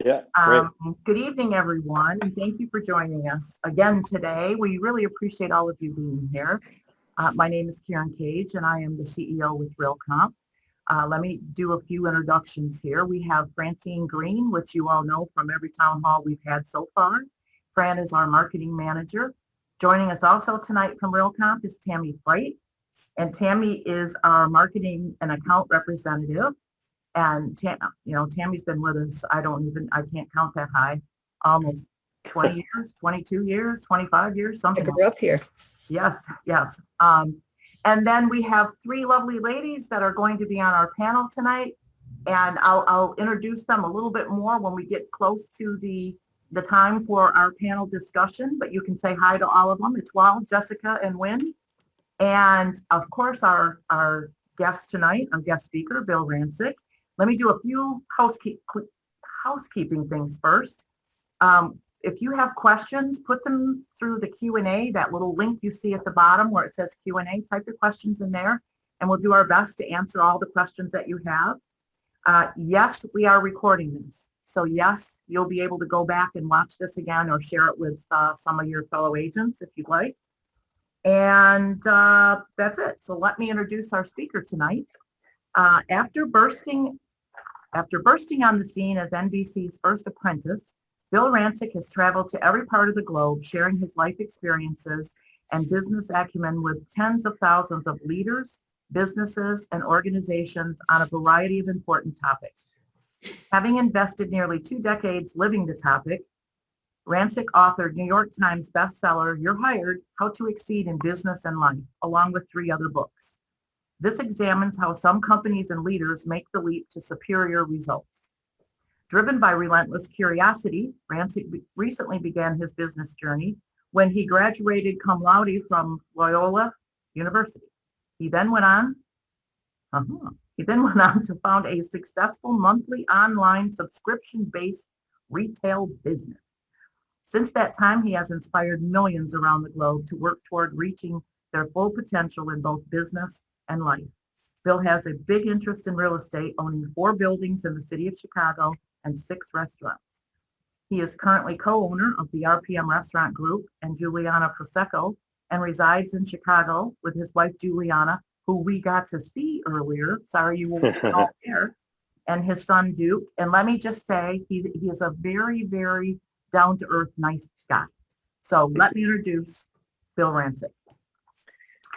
Yeah, great. Good evening, everyone, and thank you for joining us again today. We really appreciate all of you being here. My name is Karen Cage, and I am the CEO with Realcomp. Let me do a few introductions here. We have Francine Green, which you all know from every town hall we've had so far. Fran is our marketing manager. Joining us also tonight from Realcomp is Tammy Bright, and Tammy is our marketing and account representative. And Tammy's been with us, I can't count that high, almost 20 years, 22 years, 25 years, something. I grew up here. Yes. And then we have three lovely ladies that are going to be on our panel tonight. And I'll introduce them a little bit more when we get close to the time for our panel discussion, but you can say hi to all of them. It's Wal, Jessica, and Wynn. And of course, our guest tonight, our guest speaker, Bill Rancic. Let me do a few housekeeping things first. If you have questions, put them through the Q&A, that little link you see at the bottom where it says Q&A, type your questions in there, and we'll do our best to answer all the questions that you have. Yes, we are recording this. So yes, you'll be able to go back and watch this again or share it with some of your fellow agents if you'd like. And that's it. So let me introduce our speaker tonight. After bursting on the scene as NBC's first apprentice, Bill Rancic has traveled to every part of the globe, sharing his life experiences and business acumen with tens of thousands of leaders, businesses, and organizations on a variety of important topics. Having invested nearly 2 decades living the topic, Rancic authored New York Times bestseller, You're Hired, How to Exceed in Business and Life, along with 3 other books. This examines how some companies and leaders make the leap to superior results. Driven by relentless curiosity, Rancic recently began his business journey when he graduated cum laude from Loyola University. He then went on to found a successful monthly online subscription-based retail business. Since that time, he has inspired millions around the globe to work toward reaching their full potential in both business and life. Bill has a big interest in real estate, owning 4 buildings in the city of Chicago and 6 restaurants. He is currently co-owner of the RPM Restaurant Group and Juliana Prosecco, and resides in Chicago with his wife Juliana, who we got to see earlier. Sorry you weren't all there. And his son Duke. And let me just say, he is a very, very down-to-earth, nice guy. So let me introduce Bill Rancic.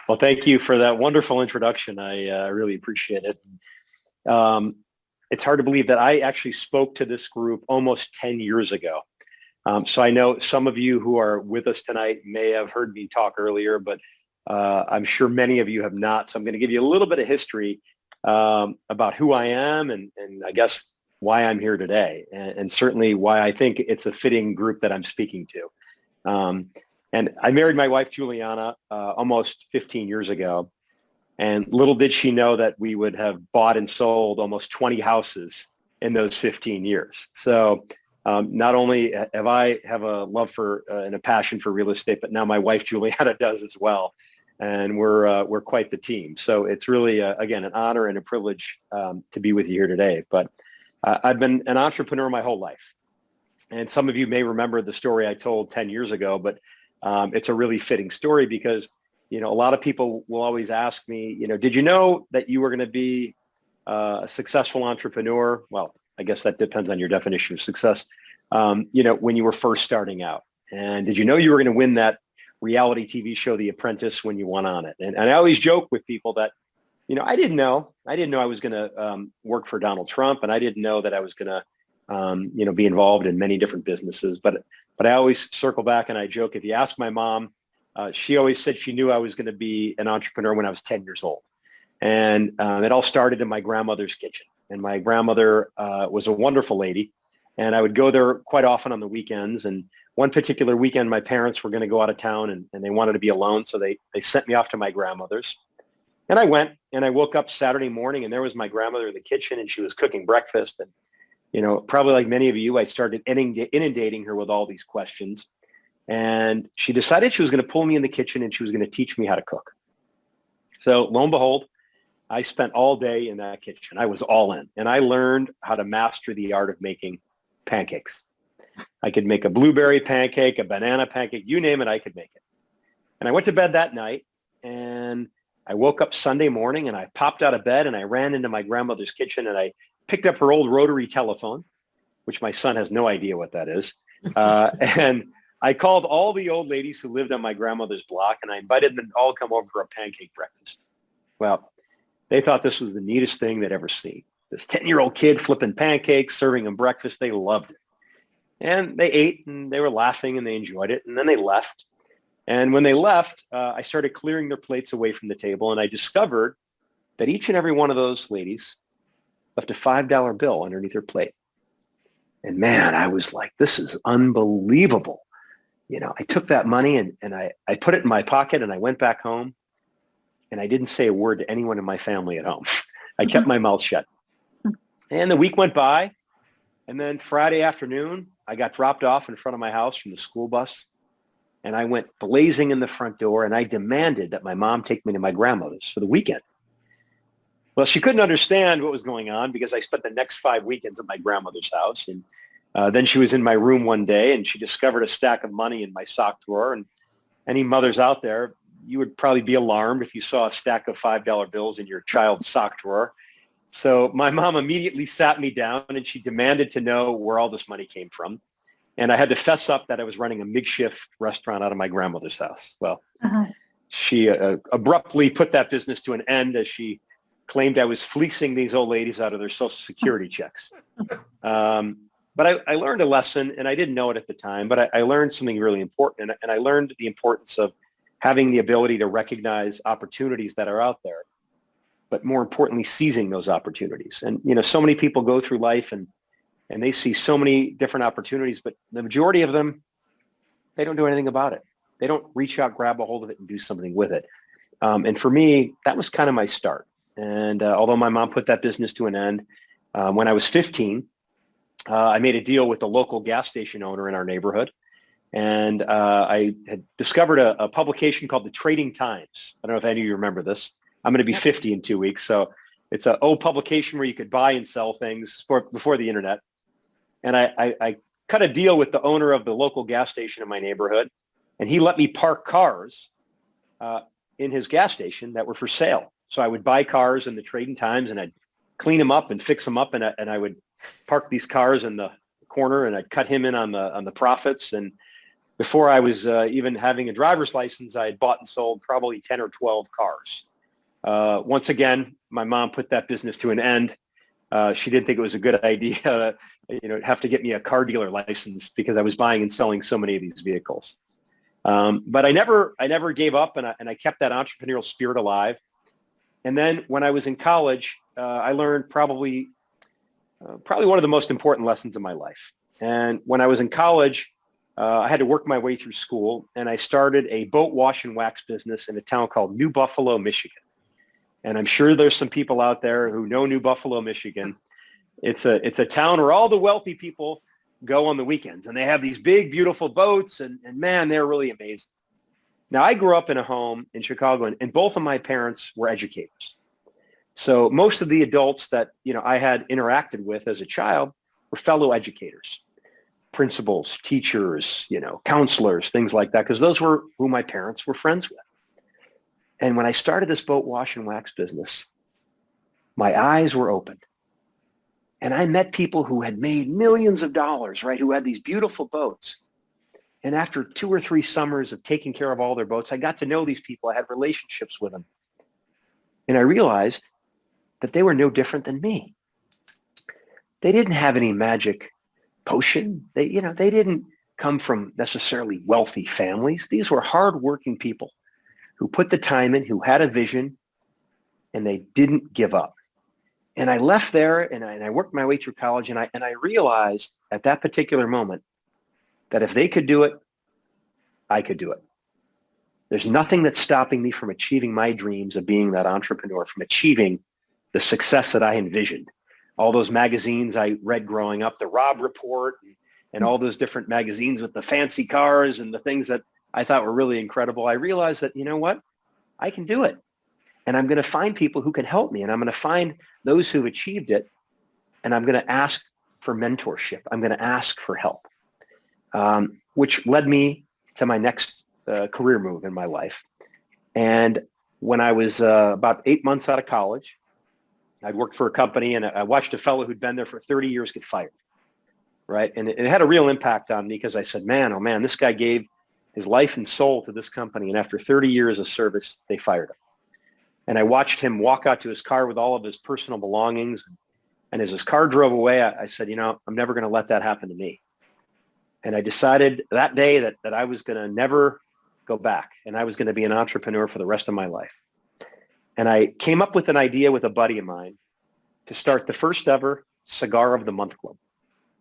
Well, thank you for that wonderful introduction. I really appreciate it. It's hard to believe that I actually spoke to this group almost 10 years ago. So I know some of you who are with us tonight may have heard me talk earlier, but I'm sure many of you have not. So I'm going to give you a little bit of history about who I am and I guess why I'm here today, and certainly why I think it's a fitting group that I'm speaking to. And I married my wife, Juliana, almost 15 years ago. And little did she know that we would have bought and sold almost 20 houses in those 15 years. So not only have I have a love for and a passion for real estate, but now my wife, Juliana, does as well. And we're quite the team. So it's really, again, an honor and a privilege to be with you here today. But I've been an entrepreneur my whole life. And some of you may remember the story I told 10 years ago, but it's a really fitting story because, a lot of people will always ask me, did you know that you were going to be a successful entrepreneur? Well, I guess that depends on your definition of success, when you were first starting out. And did you know you were going to win that reality TV show, The Apprentice, when you went on it? And I always joke with people that, I didn't know I was going to work for Donald Trump, and I didn't know that I was going to, be involved in many different businesses. But I always circle back and I joke, if you ask my mom, she always said she knew I was going to be an entrepreneur when I was 10 years old. And it all started in my grandmother's kitchen. And my grandmother was a wonderful lady. And I would go there quite often on the weekends. And one particular weekend, my parents were going to go out of town and they wanted to be alone. So they sent me off to my grandmother's. And I went and I woke up Saturday morning and there was my grandmother in the kitchen and she was cooking breakfast. And, probably like many of you, I started inundating her with all these questions. And she decided she was going to pull me in the kitchen and she was going to teach me how to cook. So lo and behold, I spent all day in that kitchen. I was all in. And I learned how to master the art of making pancakes. I could make a blueberry pancake, a banana pancake, you name it, I could make it. And I went to bed that night, and I woke up Sunday morning, and I popped out of bed, and I ran into my grandmother's kitchen, and I picked up her old rotary telephone, which my son has no idea what that is. And I called all the old ladies who lived on my grandmother's block, and I invited them to all come over for a pancake breakfast. Well, they thought this was the neatest thing they'd ever seen. This 10-year-old kid flipping pancakes, serving them breakfast. They loved it. And they ate, and they were laughing, and they enjoyed it, and then they left. And when they left, I started clearing their plates away from the table, and I discovered that each and every one of those ladies left a $5 bill underneath her plate. And man, I was like, this is unbelievable. You know, I took that money and I put it in my pocket, and I went back home, and I didn't say a word to anyone in my family at home. I kept my mouth shut. And the week went by, and then Friday afternoon, I got dropped off in front of my house from the school bus, and I went blazing in the front door, and I demanded that my mom take me to my grandmother's for the weekend. Well, she couldn't understand what was going on because I spent the next 5 weekends at my grandmother's house. And then she was in my room one day, and she discovered a stack of money in my sock drawer. And any mothers out there, you would probably be alarmed if you saw a stack of $5 bills in your child's sock drawer. So my mom immediately sat me down, and she demanded to know where all this money came from. And I had to fess up that I was running a makeshift restaurant out of my grandmother's house. Well, she abruptly put that business to an end as she claimed I was fleecing these old ladies out of their Social Security checks. But I learned a lesson, and I didn't know it at the time, but I learned something really important. And I learned the importance of having the ability to recognize opportunities that are out there, but more importantly, seizing those opportunities. And, you know, so many people go through life and they see so many different opportunities, but the majority of them, they don't do anything about it. They don't reach out, grab a hold of it, and do something with it. And for me, that was kind of my start. And although my mom put that business to an end, when I was 15, I made a deal with the local gas station owner in our neighborhood. And I had discovered a publication called the Trading Times. I don't know if any of you remember this. I'm going to be 50 in 2 weeks. So it's an old publication where you could buy and sell things before the internet. And I cut a deal with the owner of the local gas station in my neighborhood, and he let me park cars in his gas station that were for sale. So I would buy cars in the Trading Times, and I'd clean them up and fix them up, and I would park these cars in the corner, and I'd cut him in on the profits. And before I was even having a driver's license, I had bought and sold probably 10 or 12 cars. Once again, my mom put that business to an end. She didn't think it was a good idea, have to get me a car dealer license because I was buying and selling so many of these vehicles. But I never gave up, and I kept that entrepreneurial spirit alive. And then when I was in college, I learned probably one of the most important lessons of my life. And when I was in college, I had to work my way through school, and I started a boat wash and wax business in a town called New Buffalo, Michigan. And I'm sure there's some people out there who know New Buffalo, Michigan. It's a town where all the wealthy people go on the weekends, and they have these big, beautiful boats, and man, they're really amazing. Now, I grew up in a home in Chicago, and both of my parents were educators. So most of the adults that, I had interacted with as a child were fellow educators, principals, teachers, counselors, things like that, because those were who my parents were friends with. And when I started this boat wash and wax business, my eyes were opened. And I met people who had made millions of dollars, right, who had these beautiful boats. And after 2 or 3 summers of taking care of all their boats, I got to know these people. I had relationships with them. And I realized that they were no different than me. They didn't have any magic potion. They didn't come from necessarily wealthy families. These were hardworking people who put the time in, who had a vision, and they didn't give up. And I left there, and I worked my way through college, and I realized at that particular moment that if they could do it, I could do it. There's nothing that's stopping me from achieving my dreams of being that entrepreneur, from achieving the success that I envisioned. All those magazines I read growing up, the Robb Report, and all those different magazines with the fancy cars and the things that I thought were really incredible. I realized that, you know what? I can do it. And I'm going to find people who can help me. And I'm going to find those who've achieved it. And I'm going to ask for mentorship. I'm going to ask for help, which led me to my next career move in my life. And when I was about 8 months out of college, I'd worked for a company, and I watched a fellow who'd been there for 30 years get fired, right? And it had a real impact on me because I said, man, oh man, this guy gave his life and soul to this company, and after 30 years of service, they fired him. And I watched him walk out to his car with all of his personal belongings. And as his car drove away, I said, I'm never going to let that happen to me. And I decided that day that I was going to never go back, and I was going to be an entrepreneur for the rest of my life. And I came up with an idea with a buddy of mine to start the first ever Cigar of the Month Club.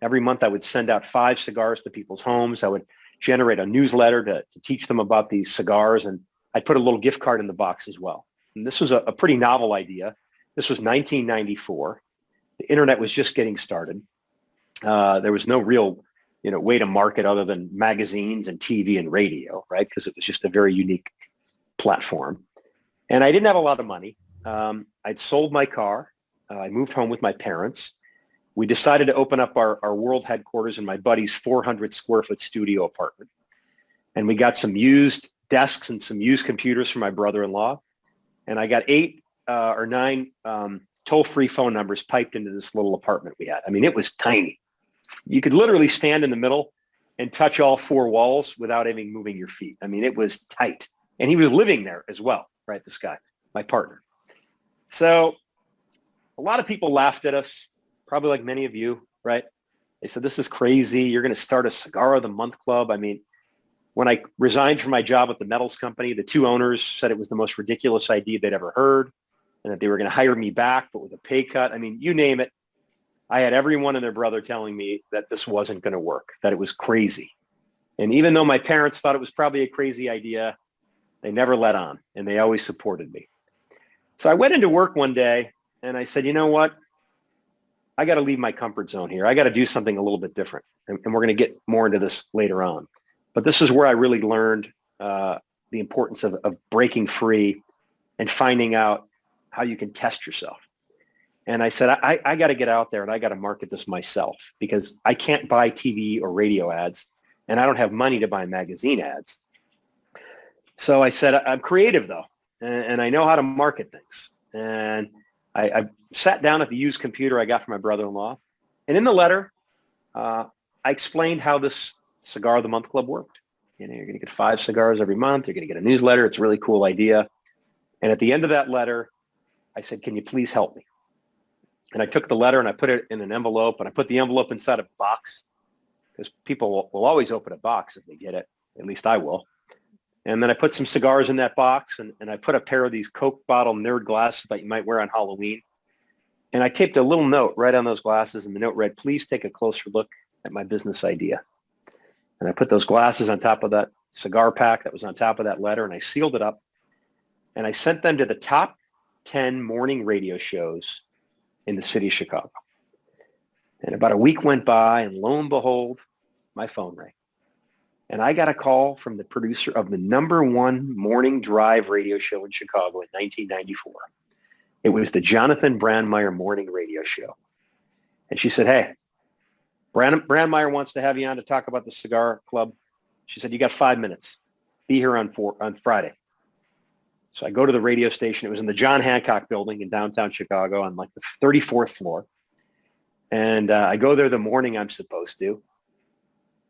Every month I would send out 5 cigars to people's homes. I would generate a newsletter to teach them about these cigars, and I'd put a little gift card in the box as well. And this was a pretty novel idea. This was 1994. The internet was just getting started. There was no real way to market other than magazines and TV and radio, right? Because it was just a very unique platform. And I didn't have a lot of money. I'd sold my car. I moved home with my parents. We decided to open up our world headquarters in my buddy's 400 square foot studio apartment. And we got some used desks and some used computers from my brother-in-law. And I got 8 or 9 toll-free phone numbers piped into this little apartment we had. I mean, it was tiny. You could literally stand in the middle and touch all 4 walls without even moving your feet. I mean, it was tight. And he was living there as well, right? This guy, my partner. So a lot of people laughed at us, probably like many of you, right? They said, this is crazy. You're going to start a Cigar of the Month Club. I mean, when I resigned from my job at the metals company, the 2 owners said it was the most ridiculous idea they'd ever heard, and that they were going to hire me back, but with a pay cut. I mean, you name it. I had everyone and their brother telling me that this wasn't going to work, that it was crazy. And even though my parents thought it was probably a crazy idea, they never let on, and they always supported me. So I went into work one day, and I said, you know what? I got to leave my comfort zone here. I got to do something a little bit different. And we're going to get more into this later on. But this is where I really learned the importance of breaking free and finding out how you can test yourself. And I said, I got to get out there and I got to market this myself because I can't buy TV or radio ads and I don't have money to buy magazine ads. So I said, I'm creative though, and I know how to market things. And I sat down at the used computer I got from my brother-in-law. And in the letter, I explained how this Cigar of the Month Club worked. You're going to get 5 cigars every month. You're going to get a newsletter. It's a really cool idea. And at the end of that letter, I said, can you please help me? And I took the letter and I put it in an envelope, and I put the envelope inside a box because people will always open a box if they get it. At least I will. And then I put some cigars in that box, and I put a pair of these Coke bottle nerd glasses that you might wear on Halloween. And I taped a little note right on those glasses, and the note read, please take a closer look at my business idea. And I put those glasses on top of that cigar pack that was on top of that letter, and I sealed it up. And I sent them to the top 10 morning radio shows in the city of Chicago. And about a week went by, and lo and behold, my phone rang. And I got a call from the producer of the #1 morning drive radio show in Chicago in 1994. It was the Jonathan Brandmeier morning radio show. And she said, hey, Brandmeier wants to have you on to talk about the cigar club. She said, you got 5 minutes. Be here on Friday. So I go to the radio station. It was in the John Hancock building in downtown Chicago on like the 34th floor. And I go there the morning I'm supposed to.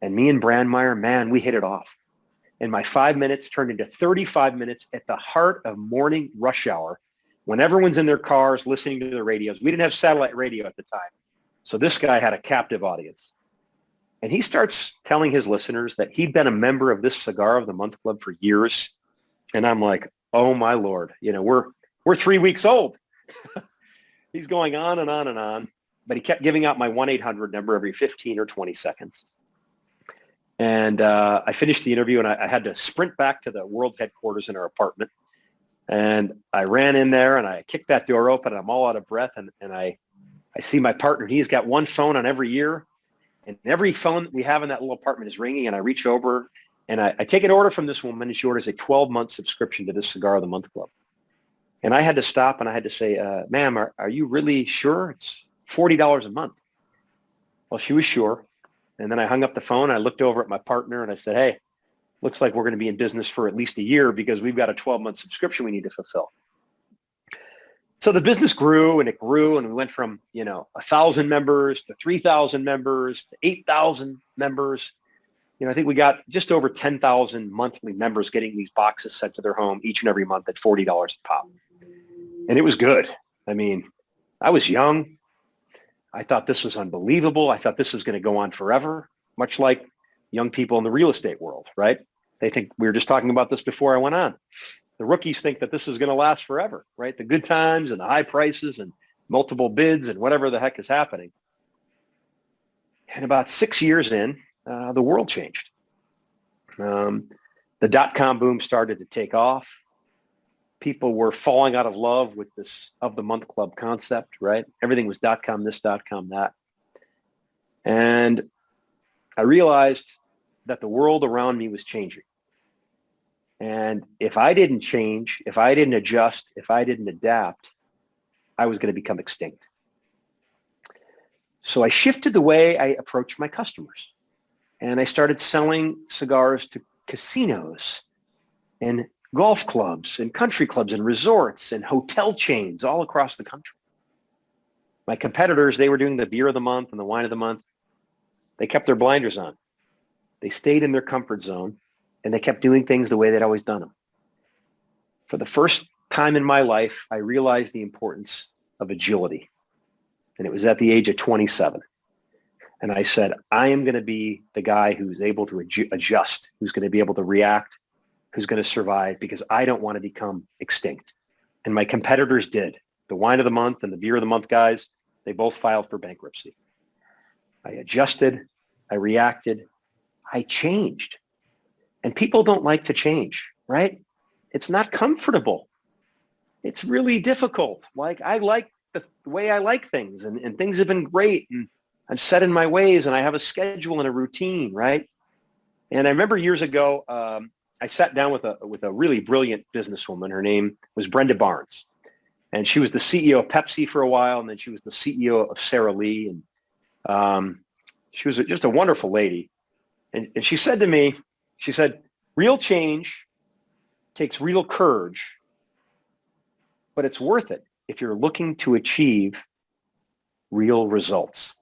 And me and Brandmeier, man, we hit it off. And my 5 minutes turned into 35 minutes at the heart of morning rush hour when everyone's in their cars listening to the radios. We didn't have satellite radio at the time. So this guy had a captive audience. And he starts telling his listeners that he'd been a member of this Cigar of the Month Club for years. And I'm like, oh my Lord, we're 3 weeks old. He's going on and on and on. But he kept giving out my 1-800 number every 15 or 20 seconds. And I finished the interview, and I had to sprint back to the world headquarters in our apartment. And I ran in there, and I kicked that door open, and I'm all out of breath. And I see my partner. He's got one phone on every ear. And every phone that we have in that little apartment is ringing. And I reach over, and I take an order from this woman, and she orders a 12-month subscription to this Cigar of the Month Club. And I had to stop, and I had to say, ma'am, are you really sure? It's $40 a month. Well, she was sure. And then I hung up the phone. I looked over at my partner and I said, hey, looks like we're going to be in business for at least a year because we've got a 12-month subscription we need to fulfill. So the business grew and we went from, 1,000 members to 3,000 members to 8,000 members. I think we got just over 10,000 monthly members getting these boxes sent to their home each and every month at $40 a pop. And it was good. I mean, I was young. I thought this was unbelievable. I thought this was going to go on forever, much like young people in the real estate world, right? They think, we were just talking about this before I went on. The rookies think that this is going to last forever, right? The good times and the high prices and multiple bids and whatever the heck is happening. And about 6 years in, the world changed. The dot-com boom started to take off. People were falling out of love with this of the month club concept, right? Everything was .com this, .com that. And I realized that the world around me was changing. And if I didn't change, if I didn't adjust, if I didn't adapt, I was going to become extinct. So I shifted the way I approached my customers. And I started selling cigars to casinos and golf clubs and country clubs and resorts and hotel chains all across the country. My competitors, they were doing the beer of the month and the wine of the month. They kept their blinders on. They stayed in their comfort zone and they kept doing things the way they'd always done them. For the first time in my life, I realized the importance of agility. And it was at the age of 27. And I said, I am going to be the guy who's able to adjust, who's going to be able to react, who's going to survive, because I don't want to become extinct. And my competitors did. The wine of the month and the beer of the month guys, they both filed for bankruptcy. I adjusted, I reacted, I changed. And people don't like to change, right? It's not comfortable. It's really difficult. Like, I like the way I like things, and things have been great, and I'm set in my ways, and I have a schedule and a routine, right? And I remember years ago, I sat down with a really brilliant businesswoman. Her name was Brenda Barnes, and she was the CEO of Pepsi for a while, and then she was the CEO of Sara Lee, and she was just a wonderful lady. And she said to me, she said, real change takes real courage, but it's worth it if you're looking to achieve real results.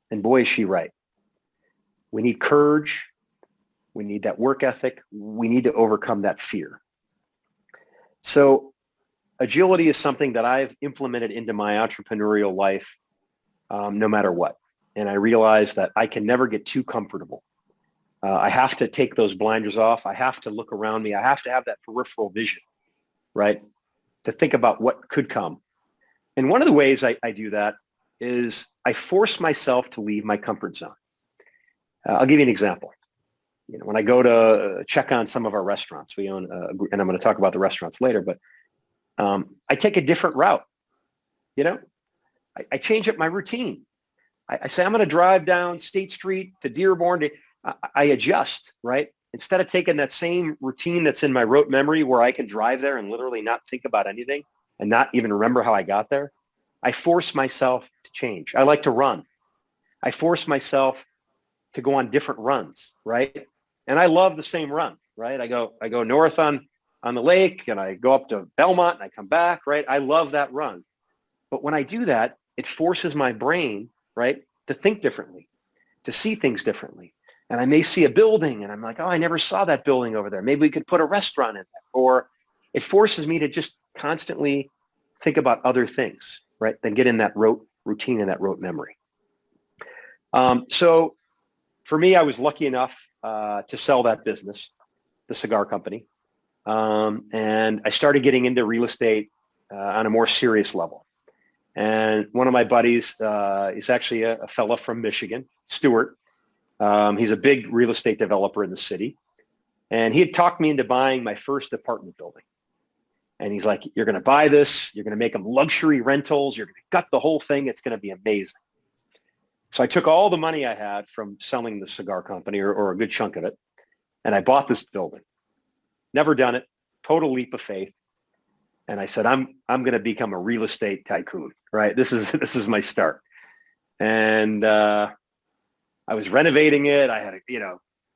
And boy, is she right. We need courage. We need that work ethic. We need to overcome that fear. So agility is something that I've implemented into my entrepreneurial life no matter what. And I realize that I can never get too comfortable. I have to take those blinders off. I have to look around me. I have to have that peripheral vision, right, to think about what could come. And one of the ways I do that is I force myself to leave my comfort zone. I'll give you an example. When I go to check on some of our restaurants, we own, and I'm going to talk about the restaurants later, but I take a different route. I change up my routine. I say, I'm going to drive down State Street to Dearborn. I adjust, right? Instead of taking that same routine that's in my rote memory where I can drive there and literally not think about anything and not even remember how I got there, I force myself to change. I like to run. I force myself to go on different runs, right? And I love the same run, right? I go north on the lake, and I go up to Belmont, and I come back, right? I love that run. But when I do that, it forces my brain, right, to think differently, to see things differently. And I may see a building, and I'm like, oh, I never saw that building over there. Maybe we could put a restaurant in there. Or it forces me to just constantly think about other things, right, than get in that rote routine and that rote memory. So for me, I was lucky enough to sell that business, the cigar company. And I started getting into real estate on a more serious level. And one of my buddies is actually a fella from Michigan, Stuart. He's a big real estate developer in the city. And he had talked me into buying my first apartment building. And he's like, you're going to buy this. You're going to make them luxury rentals. You're going to gut the whole thing. It's going to be amazing. So I took all the money I had from selling the cigar company, or a good chunk of it, and I bought this building. Never done it. Total leap of faith. And I said, I'm going to become a real estate tycoon, right? This is my start. And I was renovating it. I had,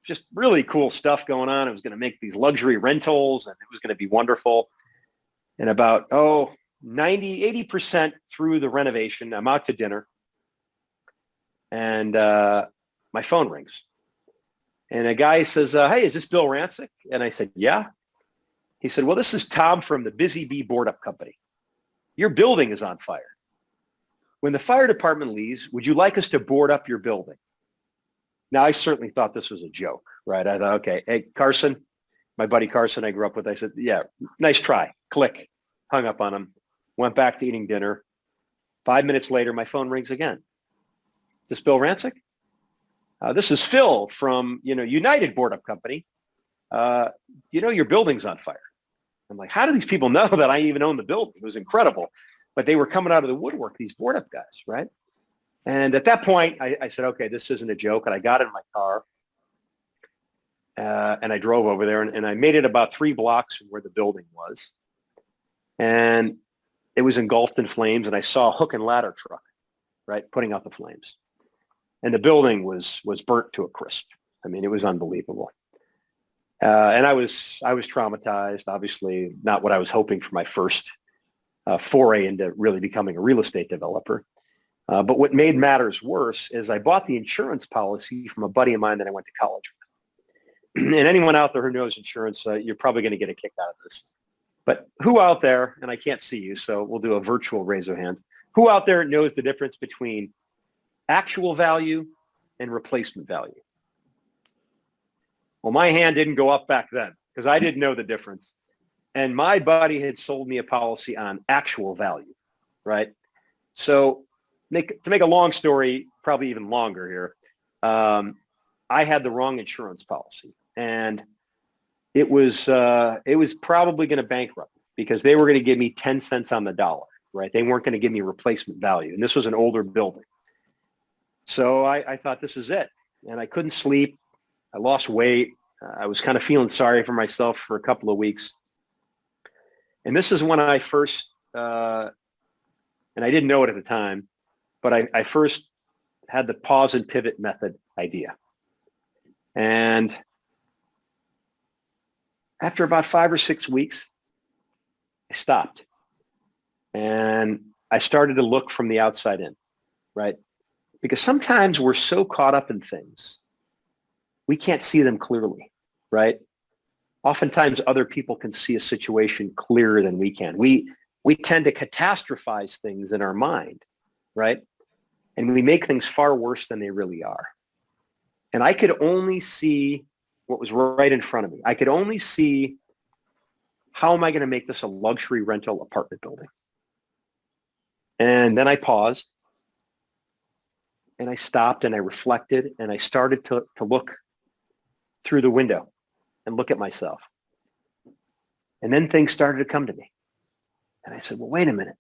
just really cool stuff going on. I was going to make these luxury rentals, and it was going to be wonderful. And about, 80% through the renovation, I'm out to dinner, and my phone rings. And a guy says, hey, is this Bill Rancic? And I said, yeah. He said, well, this is Tom from the Busy Bee Board Up Company. Your building is on fire. When the fire department leaves, would you like us to board up your building? Now, I certainly thought this was a joke, right? I thought, okay, hey, Carson, my buddy Carson I grew up with, I said, yeah, nice try. Click. Hung up on him. Went back to eating dinner. 5 minutes later, my phone rings again. Is this Bill Rancic? This is Phil from, United Board Up Company. Your building's on fire. I'm like, how do these people know that I even own the building? It was incredible. But they were coming out of the woodwork, these board up guys, right? And at that point, I said, okay, this isn't a joke. And I got in my car and I drove over there, and I made it about 3 blocks from where the building was. And it was engulfed in flames, and I saw a hook and ladder truck, right, putting out the flames. And the building was burnt to a crisp. I mean, it was unbelievable. And I was traumatized, obviously not what I was hoping for my first foray into really becoming a real estate developer. But what made matters worse is I bought the insurance policy from a buddy of mine that I went to college with. And anyone out there who knows insurance, you're probably going to get a kick out of this. But who out there, and I can't see you, so we'll do a virtual raise of hands, who out there knows the difference between actual value and replacement value? Well, my hand didn't go up back then because I didn't know the difference. And my buddy had sold me a policy on actual value, right? So to make a long story, probably even longer here, I had the wrong insurance policy. And it was probably going to bankrupt me because they were going to give me 10 cents on the dollar, right? They weren't going to give me replacement value. And this was an older building. So I thought, this is it. And I couldn't sleep. I lost weight. I was kind of feeling sorry for myself for a couple of weeks. And this is when I first, and I didn't know it at the time, but I first had the pause and pivot method idea. And after about 5 or 6 weeks, I stopped. And I started to look from the outside in, right? Because sometimes we're so caught up in things, we can't see them clearly, right? Oftentimes other people can see a situation clearer than we can. We tend to catastrophize things in our mind, right? And we make things far worse than they really are. And I could only see what was right in front of me. I could only see, how am I going to make this a luxury rental apartment building? And then I paused and I stopped and I reflected and I started to look through the window and look at myself. And then things started to come to me. And I said, well, wait a minute.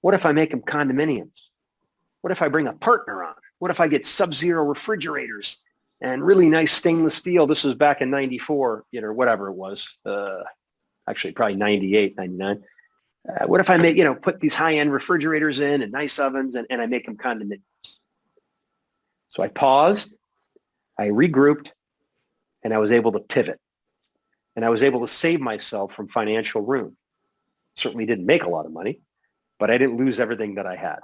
What if I make them condominiums? What if I bring a partner on? What if I get sub-zero refrigerators and really nice stainless steel? This was back in 94, whatever it was. Actually, probably 98, 99. What if I make, put these high-end refrigerators in and nice ovens and I make them condominiums? So I paused, I regrouped, and I was able to pivot. And I was able to save myself from financial ruin. Certainly didn't make a lot of money, but I didn't lose everything that I had.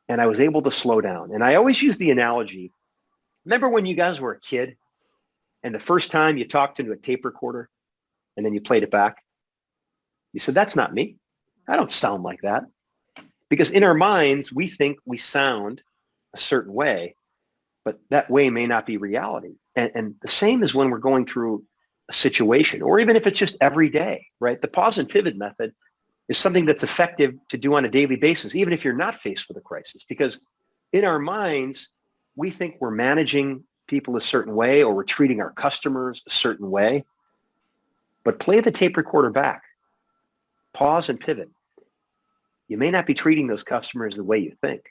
And I was able to slow down. And I always use the analogy, remember when you guys were a kid and the first time you talked into a tape recorder and then you played it back? You said, that's not me. I don't sound like that. Because in our minds, we think we sound a certain way, but that way may not be reality. And the same is when we're going through a situation, or even if it's just every day, right? The pause and pivot method is something that's effective to do on a daily basis, even if you're not faced with a crisis, because in our minds, we think we're managing people a certain way or we're treating our customers a certain way. But play the tape recorder back, pause and pivot. You may not be treating those customers the way you think.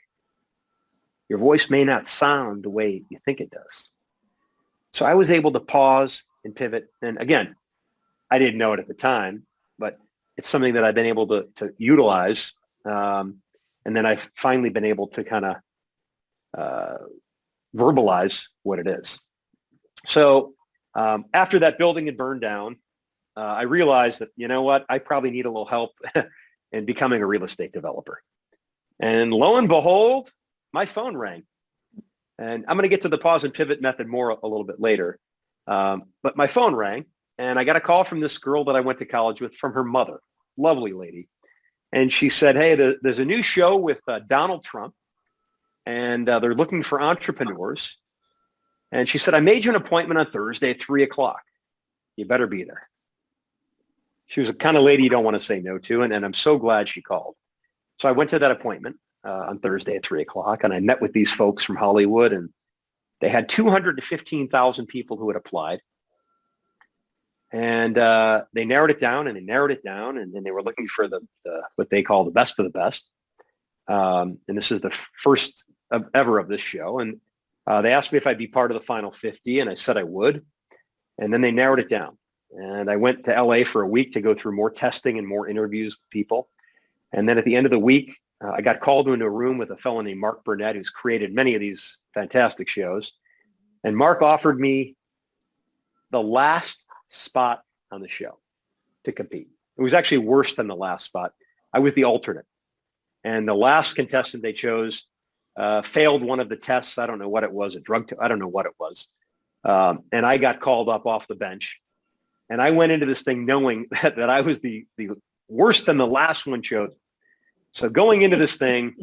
Your voice may not sound the way you think it does. So I was able to pause and pivot. And again, I didn't know it at the time, but it's something that I've been able to utilize And then I've finally been able to kind of verbalize what it is. So after that building had burned down, I realized that, you know what, I probably need a little help in becoming a real estate developer. And lo and behold, my phone rang. And I'm going to get to the pause and pivot method more a little bit later. But my phone rang, and I got a call from this girl that I went to college with from her mother, lovely lady. And she said, hey, there's a new show with Donald Trump, and they're looking for entrepreneurs. And she said, I made you an appointment on Thursday at 3 o'clock. You better be there. She was the kind of lady you don't want to say no to, and I'm so glad she called. So I went to that appointment on Thursday at 3 o'clock, and I met with these folks from Hollywood, and they had 215,000 people who had applied. And they narrowed it down, and they narrowed it down, and then they were looking for the what they call the best of the best. And this is the first ever of this show. And they asked me if I'd be part of the final 50, and I said I would. And then they narrowed it down. And I went to LA for a week to go through more testing and more interviews with people. And then at the end of the week, I got called into a room with a fellow named Mark Burnett, who's created many of these fantastic shows. And Mark offered me the last spot on the show to compete. It was actually worse than the last spot. I was the alternate. And the last contestant they chose failed one of the tests. I don't know what it was, I don't know what it was. And I got called up off the bench. And I went into this thing knowing that I was the worse than the last one chosen. So going into this thing,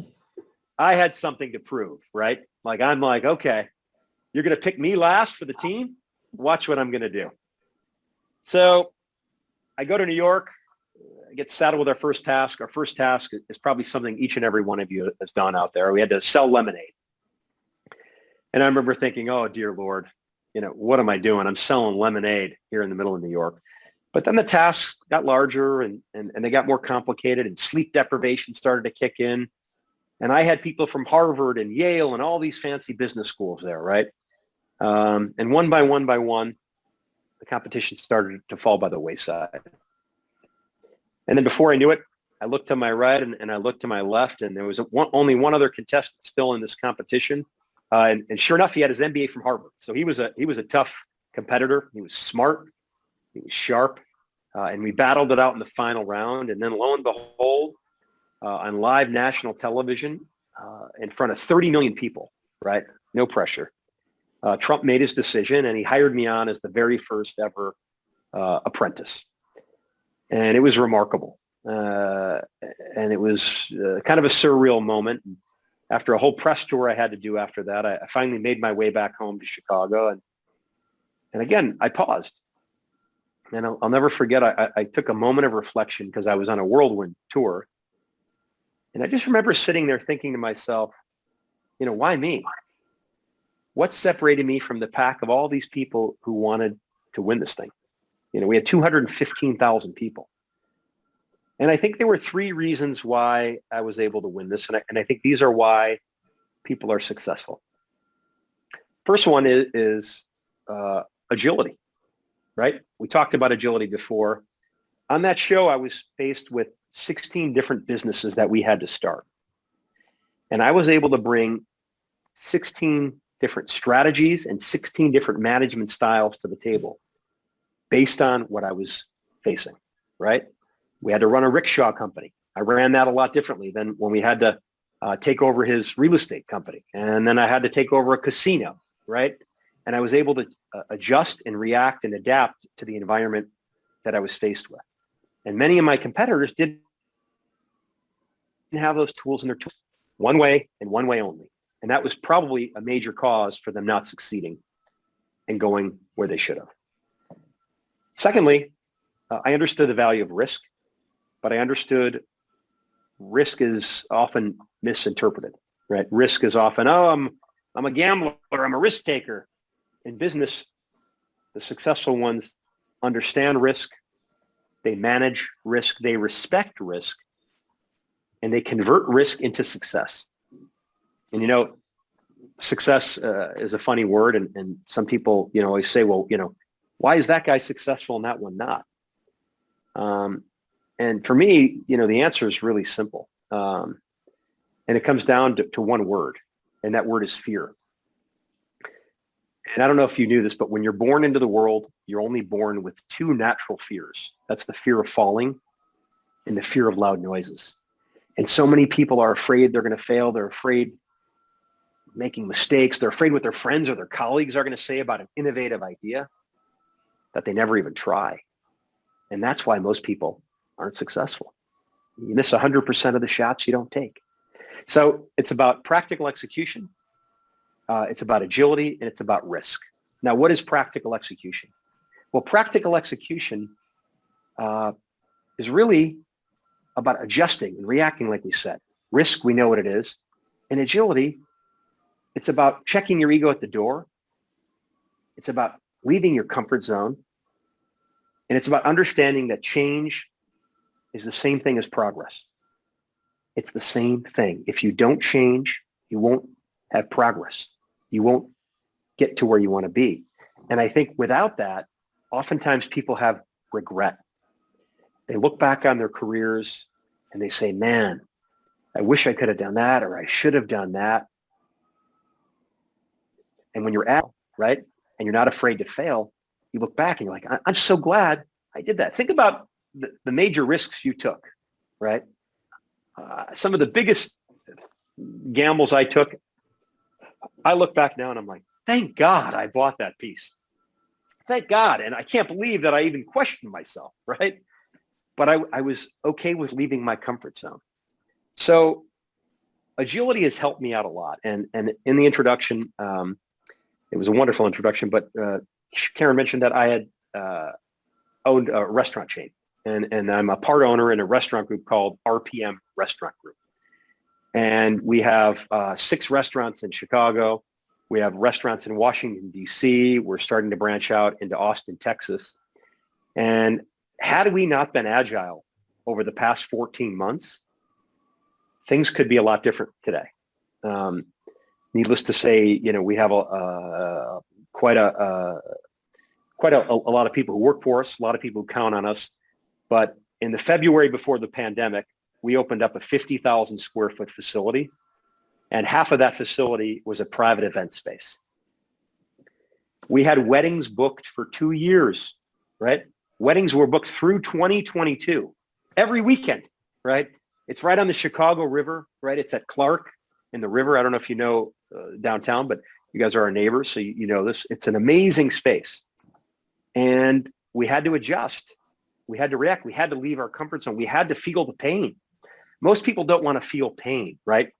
I had something to prove, right? Like, I'm like, okay, you're going to pick me last for the team? Watch what I'm going to do. So I go to New York, I get saddled with our first task. Our first task is probably something each and every one of you has done out there. We had to sell lemonade. And I remember thinking, oh, dear Lord, you know, what am I doing? I'm selling lemonade here in the middle of New York. But then the tasks got larger and they got more complicated, and sleep deprivation started to kick in. And I had people from Harvard and Yale and all these fancy business schools there, right? And one by one, the competition started to fall by the wayside. And then before I knew it, I looked to my right and I looked to my left, and there was only one other contestant still in this competition. And sure enough, he had his MBA from Harvard. So he was a tough competitor. He was smart. He was sharp. And we battled it out in the final round. And then lo and behold, on live national television, in front of 30 million people, right? No pressure. Trump made his decision, and he hired me on as the very first ever apprentice. And it was remarkable. And it was kind of a surreal moment. After a whole press tour I had to do after that, I finally made my way back home to Chicago. And again, I paused. And I'll never forget, I took a moment of reflection because I was on a whirlwind tour. And I just remember sitting there thinking to myself, you know, why me? What separated me from the pack of all these people who wanted to win this thing? You know, we had 215,000 people. And I think there were three reasons why I was able to win this. And I think these are why people are successful. First one is agility, right? We talked about agility before. On that show, I was faced with 16 different businesses that we had to start. And I was able to bring 16 different strategies and 16 different management styles to the table based on what I was facing, right? We had to run a rickshaw company. I ran that a lot differently than when we had to take over his real estate company. And then I had to take over a casino, right? And I was able to adjust and react and adapt to the environment that I was faced with. And many of my competitors didn't have those tools in their tools. One way and one way only. And that was probably a major cause for them not succeeding and going where they should have. Secondly, I understood the value of risk, but I understood risk is often misinterpreted, right? Risk is often, oh, I'm a gambler, I'm a risk taker. In business, the successful ones understand risk, they manage risk, they respect risk, and they convert risk into success. And, you know, success is a funny word, and some people, you know, always say, well, you know, why is that guy successful and that one not? And for me, you know, the answer is really simple. And it comes down to one word, and that word is fear. And I don't know if you knew this, but when you're born into the world, you're only born with two natural fears. That's the fear of falling and the fear of loud noises. And so many people are afraid they're going to fail. They're afraid making mistakes. They're afraid what their friends or their colleagues are going to say about an innovative idea that they never even try. And that's why most people aren't successful. You miss 100% of the shots you don't take. So it's about practical execution. It's about agility, and it's about risk. Now, what is practical execution? Well, practical execution is really about adjusting and reacting, like we said. Risk, we know what it is. And agility, it's about checking your ego at the door. It's about leaving your comfort zone. And it's about understanding that change is the same thing as progress. It's the same thing. If you don't change, you won't have progress. You won't get to where you want to be. And I think without that, oftentimes people have regret. They look back on their careers and they say, man, I wish I could have done that, or I should have done that. And when you're at, right, and you're not afraid to fail, you look back and you're like, I'm so glad I did that. Think about the major risks you took, right? Some of the biggest gambles I took, I look back now and I'm like, thank God I bought that piece. Thank God. And I can't believe that I even questioned myself, right? But I was okay with leaving my comfort zone. So agility has helped me out a lot. And in the introduction, it was a wonderful introduction, but Karen mentioned that I had owned a restaurant chain. And I'm a part owner in a restaurant group called RPM Restaurant Group. And we have 6 restaurants in Chicago. We have restaurants in Washington, D.C. We're starting to branch out into Austin, Texas. And had we not been agile over the past 14 months, things could be a lot different today. Needless to say, you know, we have quite a lot of people who work for us, a lot of people who count on us. But in the February before the pandemic, we opened up a 50,000 square foot facility, and half of that facility was a private event space. We had weddings booked for 2 years, right? Weddings were booked through 2022, every weekend, right? It's right on the Chicago River, right? It's at Clark in the river. I don't know if you know downtown, but you guys are our neighbors, so you know this. It's an amazing space. And we had to adjust. We had to react. We had to leave our comfort zone. We had to feel the pain. Most people don't want to feel pain, right?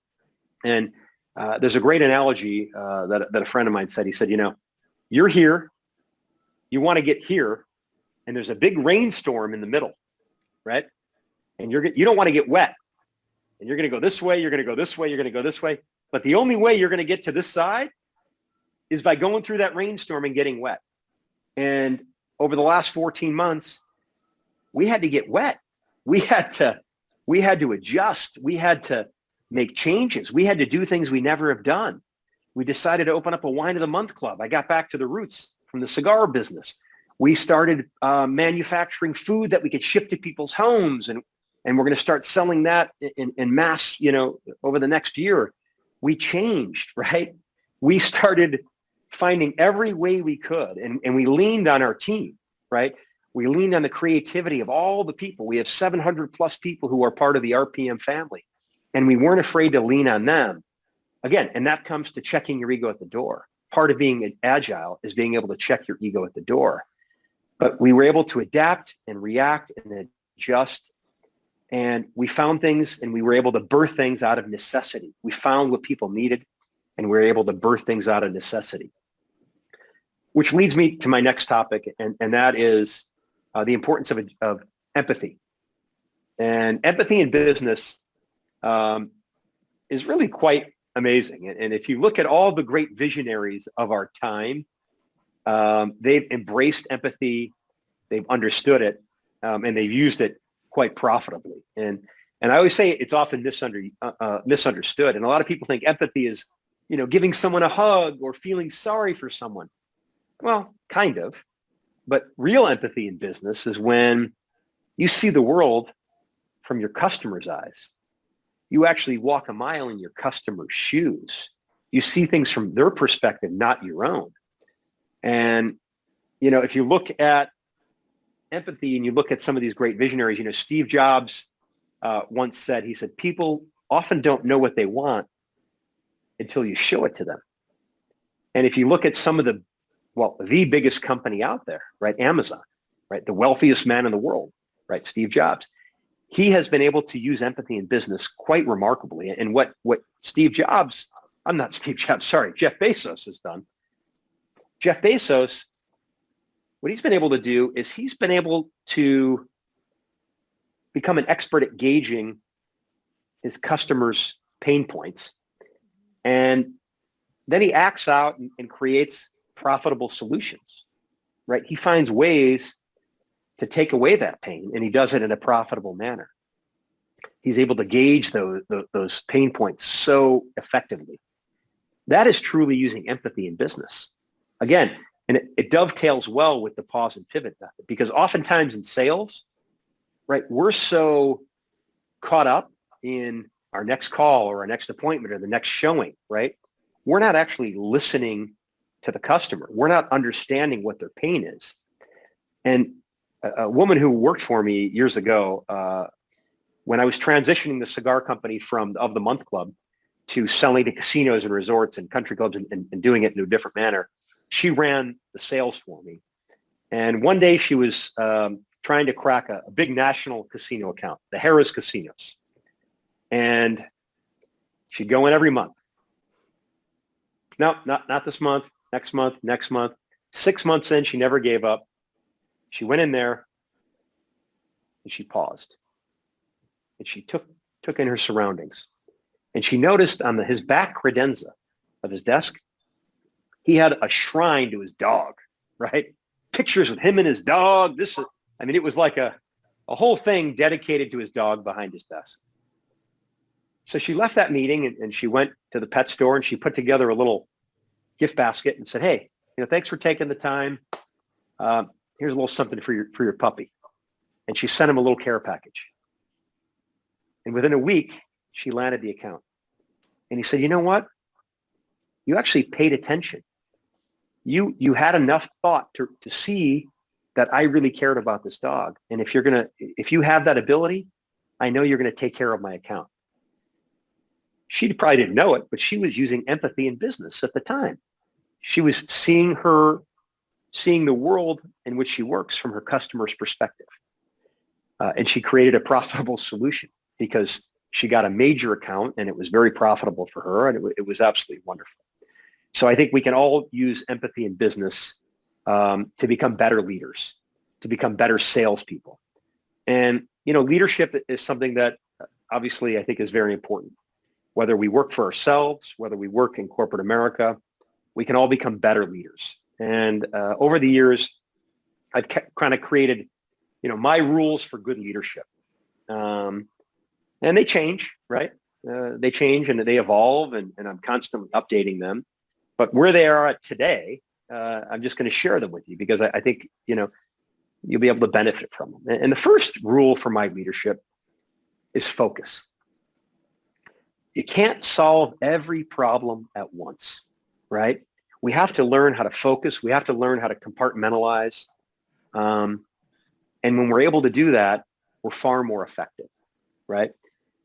And there's a great analogy that a friend of mine said. He said, you know, you're here, you want to get here, and there's a big rainstorm in the middle, right? And you don't want to get wet. And you're going to go this way, you're going to go this way, you're going to go this way. But the only way you're going to get to this side is by going through that rainstorm and getting wet. And over the last 14 months, we had to get wet. We had to adjust. We had to make changes. We had to do things we never have done. We decided to open up a wine of the month club. I got back to the roots from the cigar business. We started manufacturing food that we could ship to people's homes, and we're going to start selling that in mass, you know, over the next year. We changed, right? We started finding every way we could, and we leaned on our team, right? We leaned on the creativity of all the people. We have 700 plus people who are part of the RPM family, and we weren't afraid to lean on them. Again, and that comes to checking your ego at the door. Part of being agile is being able to check your ego at the door. But we were able to adapt and react and adjust, and we found things, and we were able to birth things out of necessity. We found what people needed, and we were able to birth things out of necessity. Which leads me to my next topic, and that is the importance of empathy. And empathy in business is really quite amazing. And if you look at all the great visionaries of our time, they've embraced empathy, they've understood it, and they've used it quite profitably. And I always say it's often misunderstood. And a lot of people think empathy is, you know, giving someone a hug or feeling sorry for someone. Well, kind of. But real empathy in business is when you see the world from your customer's eyes. you actually walk a mile in your customer's shoes. You see things from their perspective, not your own. And, if you look at empathy and you look at some of these great visionaries, Steve Jobs once said, he said, people often don't know what they want until you show it to them. And if you look at some of the biggest company out there, right? Amazon, right? The wealthiest man in the world, right? Steve Jobs. He has been able to use empathy in business quite remarkably. And what Jeff Bezos has done. Jeff Bezos, what he's been able to do is he's been able to become an expert at gauging his customers' pain points. And then he acts out and creates profitable solutions, right? He finds ways to take away that pain, and he does it in a profitable manner. He's able to gauge those pain points so effectively. That is truly using empathy in business. Again, and it dovetails well with the pause and pivot method, because oftentimes in sales, right, we're so caught up in our next call or our next appointment or the next showing, right? We're not actually listening to the customer. We're not understanding what their pain is. And a woman who worked for me years ago, when I was transitioning the cigar company from of the Month Club to selling to casinos and resorts and country clubs and doing it in a different manner, she ran the sales for me. And one day she was trying to crack a big national casino account, the Harrah's Casinos. And she'd go in every month. No, not this month, next month, next month. 6 months in, she never gave up. She went in there and she paused. And she took in her surroundings. And she noticed on his back credenza of his desk, he had a shrine to his dog, right? Pictures of him and his dog. It was like a whole thing dedicated to his dog behind his desk. So she left that meeting and she went to the pet store and she put together a little gift basket and said, hey, thanks for taking the time. Here's a little something for your puppy. And she sent him a little care package. And within a week, she landed the account. And he said, you know what? You actually paid attention. You had enough thought to see that I really cared about this dog. And if you have that ability, I know you're going to take care of my account. She probably didn't know it, but she was using empathy in business at the time. She was seeing the world in which she works from her customer's perspective. And she created a profitable solution because she got a major account and it was very profitable for her, and it was absolutely wonderful. So I think we can all use empathy in business to become better leaders, to become better salespeople. And, leadership is something that obviously I think is very important. Whether we work for ourselves, whether we work in corporate America, we can all become better leaders. And over the years, I've kind of created, my rules for good leadership. And they change, right? They change and they evolve, and I'm constantly updating them. But where they are at today, I'm just going to share them with you because I think, you'll be able to benefit from them. And the first rule for my leadership is focus. You can't solve every problem at once, right? We have to learn how to focus. We have to learn how to compartmentalize. And when we're able to do that, we're far more effective, right?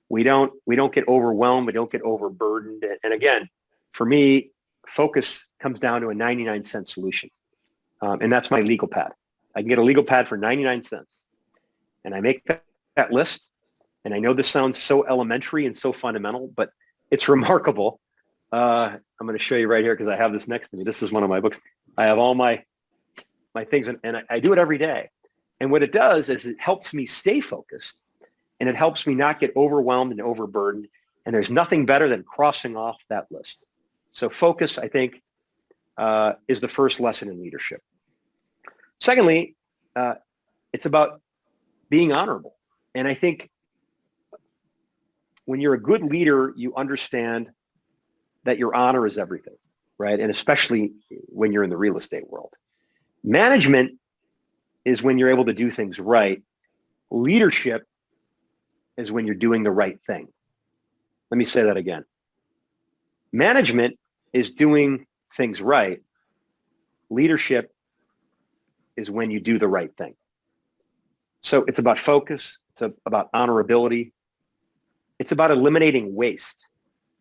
We don't get overwhelmed. We don't get overburdened. And again, for me, focus comes down to a 99-cent solution. And that's my legal pad. I can get a legal pad for 99 cents. And I make that list. And I know this sounds so elementary and so fundamental, but it's remarkable. I'm going to show you right here because I have this next to me. This is one of my books. I have all my things, and I do it every day. And what it does is it helps me stay focused, and it helps me not get overwhelmed and overburdened. And there's nothing better than crossing off that list. So focus, I think, is the first lesson in leadership. Secondly, it's about being honorable. And I think when you're a good leader, you understand that your honor is everything, right? And especially when you're in the real estate world. Management is when you're able to do things right. Leadership is when you're doing the right thing. Let me say that again. Management is doing things right. Leadership is when you do the right thing. So it's about focus. It's about honorability. It's about eliminating waste.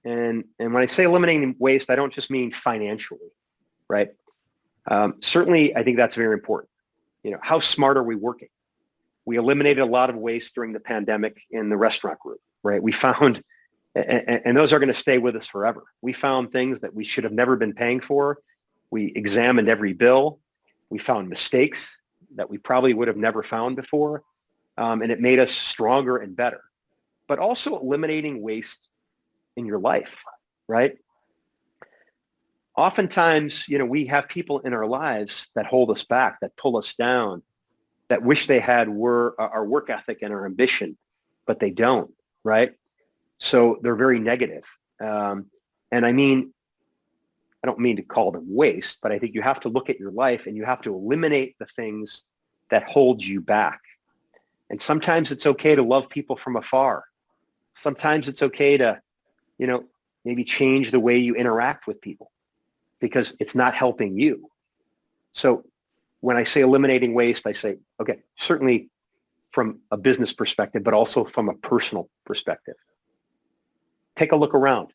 And when I say eliminating waste, I don't just mean financially, right? Certainly, I think that's very important. How smart are we working? We eliminated a lot of waste during the pandemic in the restaurant group, right? We found, and those are going to stay with us forever. We found things that we should have never been paying for. We examined every bill. We found mistakes that we probably would have never found before. And it made us stronger and better. But also eliminating waste in your life, right? Oftentimes, we have people in our lives that hold us back, that pull us down, that wish they had our work ethic and our ambition, but they don't, right? So they're very negative. And I don't mean to call them waste, but I think you have to look at your life and you have to eliminate the things that hold you back. And sometimes it's okay to love people from afar. Sometimes it's okay to, maybe change the way you interact with people because it's not helping you. So when I say eliminating waste, I say, okay, certainly from a business perspective, but also from a personal perspective. Take a look around.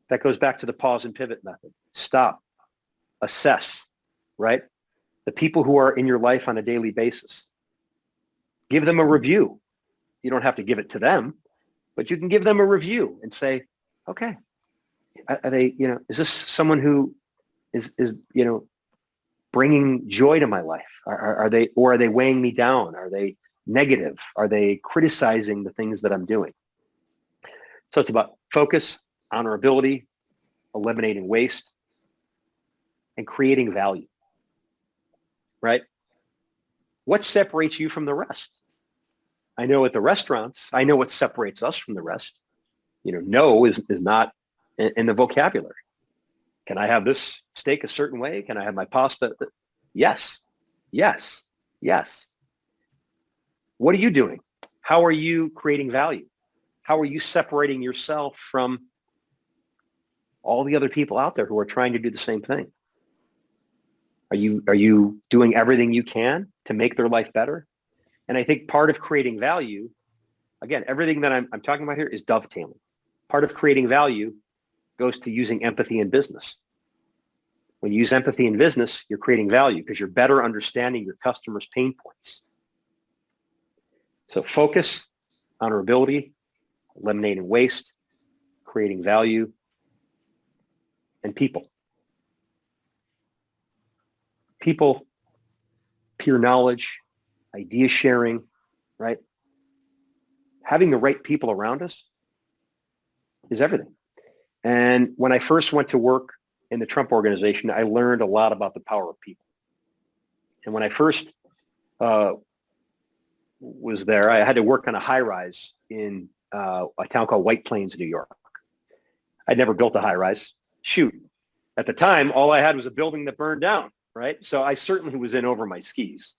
That goes back to the pause and pivot method. Stop, assess, right? The people who are in your life on a daily basis. Give them a review. You don't have to give it to them, but you can give them a review and say, okay, are they, is this someone who is bringing joy to my life? Are they weighing me down? Are they negative? Are they criticizing the things that I'm doing? So it's about focus, honorability, eliminating waste, and creating value, right? What separates you from the rest? I know at the restaurants, I know what separates us from the rest. No is not in the vocabulary. Can I have this steak a certain way? Can I have my pasta? Yes, yes, yes. What are you doing? How are you creating value? How are you separating yourself from all the other people out there who are trying to do the same thing? Are you doing everything you can to make their life better? And I think part of creating value, again, everything that I'm talking about here is dovetailing. Part of creating value goes to using empathy in business. When you use empathy in business, you're creating value because you're better understanding your customers' pain points. So focus, honorability, eliminating waste, creating value, and people. People, peer knowledge, idea sharing, right? Having the right people around us is everything. And when I first went to work in the Trump organization, I learned a lot about the power of people. And when I first was there, I had to work on a high-rise in a town called White Plains, New York. I'd never built a high-rise. Shoot. At the time, all I had was a building that burned down, right? So I certainly was in over my skis.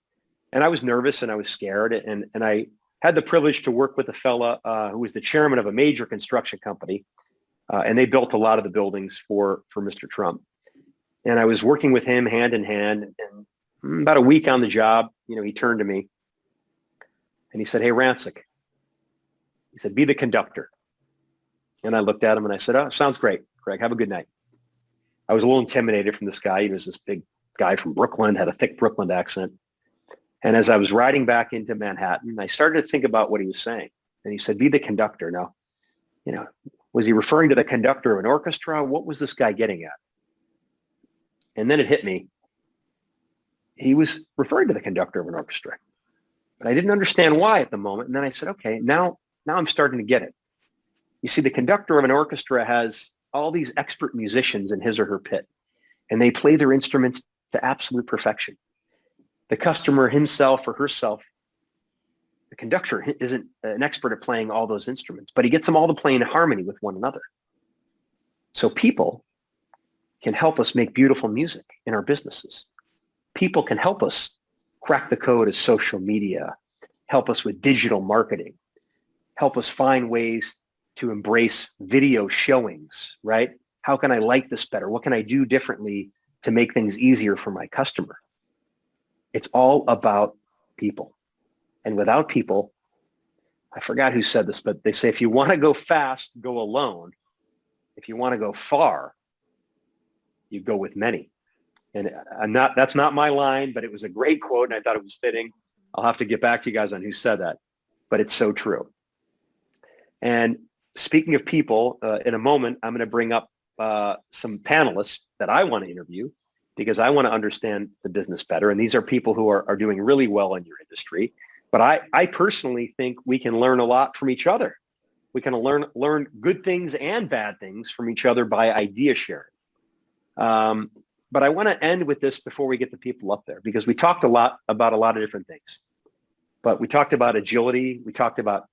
And I was nervous and I was scared. And I had the privilege to work with a fella who was the chairman of a major construction company. And they built a lot of the buildings for Mr. Trump. And I was working with him hand in hand. And about a week on the job, he turned to me and he said, "Hey, Rancic," he said, "be the conductor." And I looked at him and I said, "Oh, sounds great, Greg. Have a good night." I was a little intimidated from this guy. He was this big guy from Brooklyn, had a thick Brooklyn accent. And as I was riding back into Manhattan, I started to think about what he was saying. And he said, "Be the conductor." Now, was he referring to the conductor of an orchestra? What was this guy getting at? And then it hit me. He was referring to the conductor of an orchestra. But I didn't understand why at the moment. And then I said, okay, now I'm starting to get it. You see, the conductor of an orchestra has all these expert musicians in his or her pit, and they play their instruments to absolute perfection. The customer himself or herself, the conductor isn't an expert at playing all those instruments, but he gets them all to play in harmony with one another. So people can help us make beautiful music in our businesses. People can help us crack the code of social media, help us with digital marketing, help us find ways to embrace video showings, right? How can I like this better? What can I do differently to make things easier for my customer? It's all about people. And without people, I forgot who said this, but they say if you want to go fast, go alone. If you want to go far, you go with many. And that's not my line, but it was a great quote and I thought it was fitting. I'll have to get back to you guys on who said that, but it's so true. And speaking of people, in a moment, I'm going to bring up some panelists that I want to interview because I want to understand the business better. And these are people who are doing really well in your industry. But I personally think we can learn a lot from each other. We can learn good things and bad things from each other by idea sharing. But I want to end with this before we get the people up there, because we talked a lot about a lot of different things. But we talked about agility. We talked about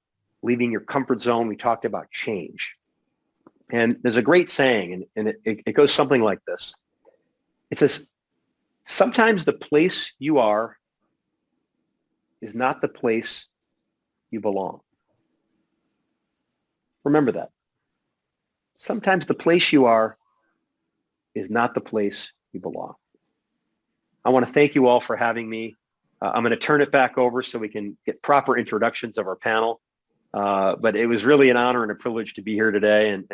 leaving your comfort zone. We talked about change. And there's a great saying, and it goes something like this. It says, sometimes the place you are is not the place you belong. Remember that. Sometimes the place you are is not the place you belong. I want to thank you all for having me. I'm going to turn it back over so we can get proper introductions of our panel. But it was really an honor and a privilege to be here today. And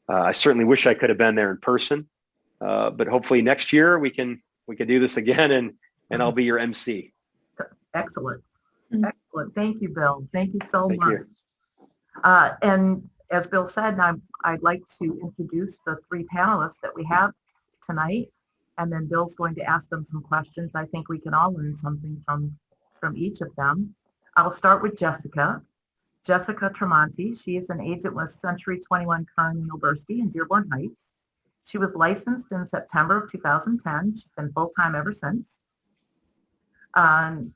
I certainly wish I could have been there in person. But hopefully next year we can do this again and I'll be your MC. Excellent. Excellent. Thank you, Bill. Thank you so Thank much. you. And as Bill said, I'd like to introduce the three panelists that we have tonight. And then Bill's going to ask them some questions. I think we can all learn something from each of them. I'll start with Jessica. Jessica Tremonti. She is an agent with Century 21 Kern and Oberski in Dearborn Heights. She was licensed in September of 2010. She's been full-time ever since.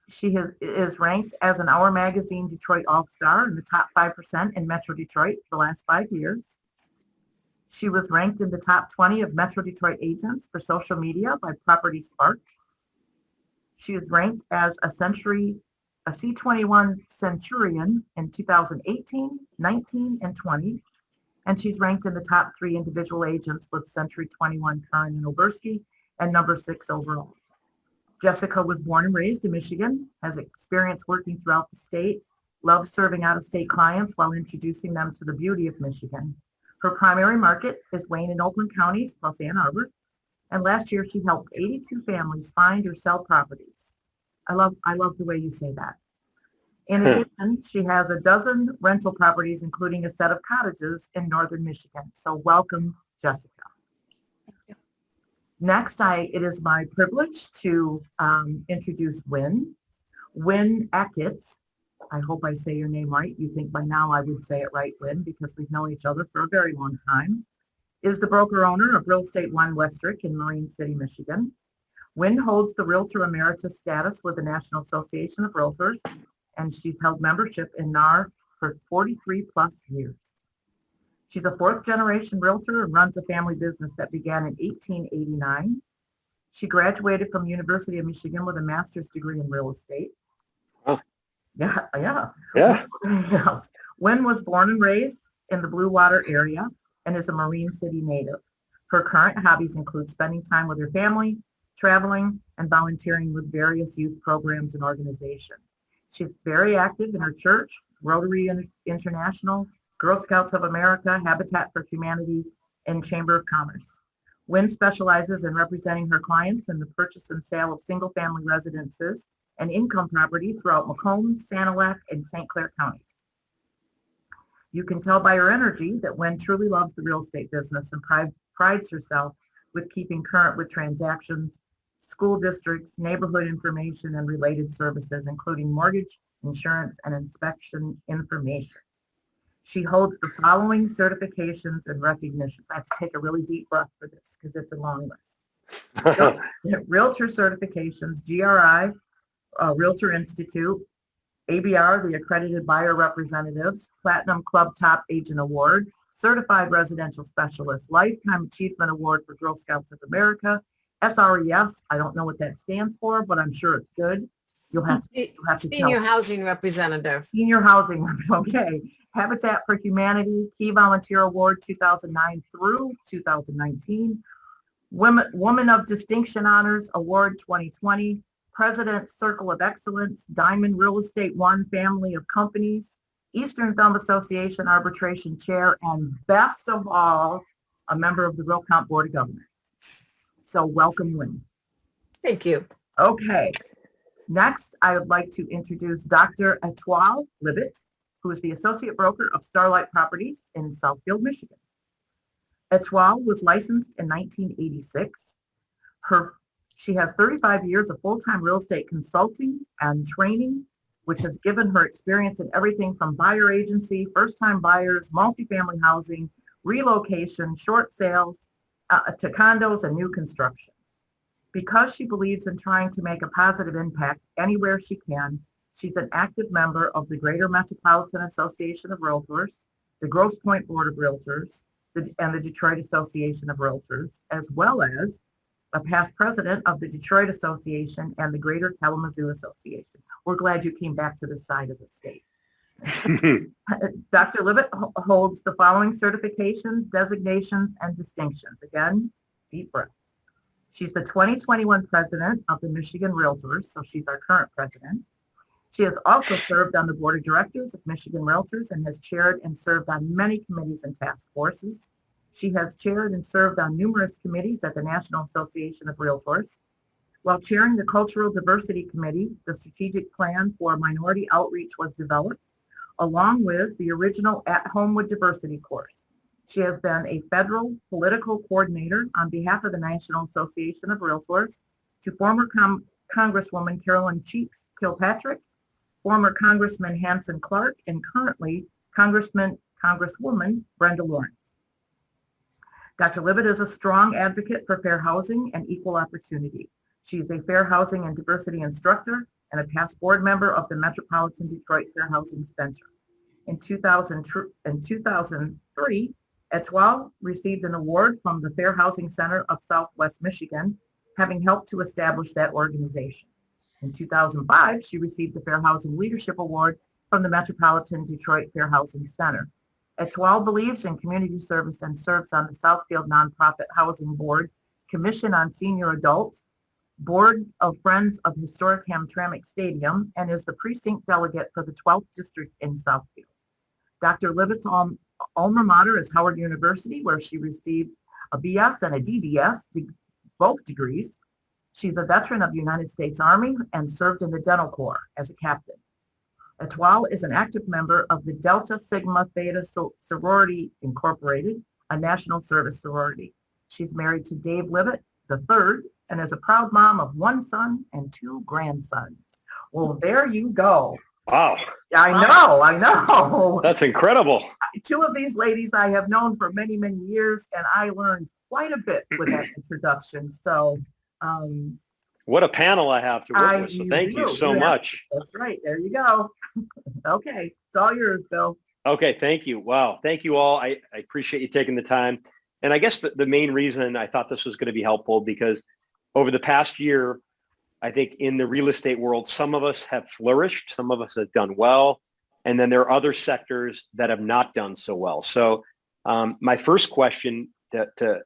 She is ranked as an Hour Magazine Detroit All-Star in the top 5% in Metro Detroit for the last 5 years. She was ranked in the top 20 of Metro Detroit agents for social media by Property Spark. She was ranked as a C21 Centurion in 2018, 19, and 20. And she's ranked in the top 3 individual agents with Century 21 Kern and Oberski and number 6 overall. Jessica was born and raised in Michigan, has experience working throughout the state, loves serving out-of-state clients while introducing them to the beauty of Michigan. Her primary market is Wayne and Oakland counties plus Ann Arbor. And last year she helped 82 families find or sell properties. I love the way you say that. In addition, she has a dozen rental properties, including a set of cottages in northern Michigan. So welcome, Jessica. Thank you. Next, it is my privilege to introduce Wynn. Wynn Eckitts. I hope I say your name right. You think by now I would say it right, Wynn, because we've known each other for a very long time. Is the broker-owner of Real Estate One Westrick in Marine City, Michigan. Wynn holds the Realtor Emeritus status with the National Association of Realtors, and she's held membership in NAR for 43 plus years. She's a 4th-generation realtor and runs a family business that began in 1889. She graduated from University of Michigan with a master's degree in real estate. Oh. Yeah. Yeah. Wynn was born and raised in the Blue Water area and is a Marine City native. Her current hobbies include spending time with her family, traveling, and volunteering with various youth programs and organizations. She's very active in her church, Rotary International, Girl Scouts of America, Habitat for Humanity, and Chamber of Commerce. Wynn specializes in representing her clients in the purchase and sale of single-family residences and income property throughout Macomb, Sanilac, and St. Clair counties. You can tell by her energy that Wynn truly loves the real estate business and prides herself with keeping current with transactions, school districts, neighborhood information, and related services, including mortgage, insurance, and inspection information. She holds the following certifications and recognitions. I have to take a really deep breath for this because it's a long list. Realtor certifications, GRI, Realtor Institute, ABR, the Accredited Buyer Representatives, Platinum Club Top Agent Award, Certified Residential Specialist, Lifetime Achievement Award for Girl Scouts of America, SRES, I don't know what that stands for, but I'm sure it's good. You'll have to Senior Housing Representative. Senior Housing, okay. Habitat for Humanity Key Volunteer Award 2009 through 2019, Woman of Distinction Honors Award 2020, President's Circle of Excellence, Diamond Real Estate One Family of Companies, Eastern Film Association Arbitration Chair, and best of all, a member of the Realcomp Board of Governors. So welcome, Lynn. Thank you. Okay. Next, I would like to introduce Dr. Etoile Libet, who is the Associate Broker of Starlight Properties in Southfield, Michigan. Etoile was licensed in 1986. She has 35 years of full-time real estate consulting and training, which has given her experience in everything from buyer agency, first-time buyers, multifamily housing, relocation, short sales, to condos and new construction. Because she believes in trying to make a positive impact anywhere she can, she's an active member of the Greater Metropolitan Association of Realtors, the Grosse Pointe Board of Realtors, and the Detroit Association of Realtors, as well as a past president of the Detroit Association and the Greater Kalamazoo Association. We're glad you came back to this side of the state. Dr. Libet holds the following certifications, designations, and distinctions. Again, deep breath. She's the 2021 president of the Michigan Realtors, so she's our current president. She has also served on the board of directors of Michigan Realtors and has chaired and served on many committees and task forces. She has chaired and served on numerous committees at the National Association of Realtors. While chairing the Cultural Diversity Committee, the strategic plan for minority outreach was developed, along with the original At Home with Diversity course. She has been a federal political coordinator on behalf of the National Association of Realtors to former Congresswoman Carolyn Cheeks Kilpatrick, former Congressman Hanson Clark, and currently Congresswoman Brenda Lawrence. Dr. Libet is a strong advocate for fair housing and equal opportunity. She's a fair housing and diversity instructor and a past board member of the Metropolitan Detroit Fair Housing Center. In 2003, Etoile received an award from the Fair Housing Center of Southwest Michigan, having helped to establish that organization. In 2005, she received the Fair Housing Leadership Award from the Metropolitan Detroit Fair Housing Center. Etoile believes in community service and serves on the Southfield Nonprofit Housing Board, Commission on Senior Adults, Board of Friends of Historic Hamtramck Stadium, and is the precinct delegate for the 12th District in Southfield. Dr. Libet's alma mater is Howard University, where she received a BS and a DDS, both degrees. She's a veteran of the United States Army and served in the Dental Corps as a captain. Etoile is an active member of the Delta Sigma Theta Sorority Incorporated, a national service sorority. She's married to Dave Libet III and is a proud mom of one son and two grandsons. Well, there you go. Wow. I know. That's incredible. Two of these ladies I have known for many, many years, and I learned quite a bit with that introduction. So, what a panel I have to work with. So thank you so much. That's right. There you go. Okay. It's all yours, Bill. Okay. Thank you. Wow. Thank you all. I appreciate you taking the time. And I guess the main reason I thought this was going to be helpful because over the past year, I think in the real estate world, some of us have flourished, some of us have done well, and then there are other sectors that have not done so well. So my first question to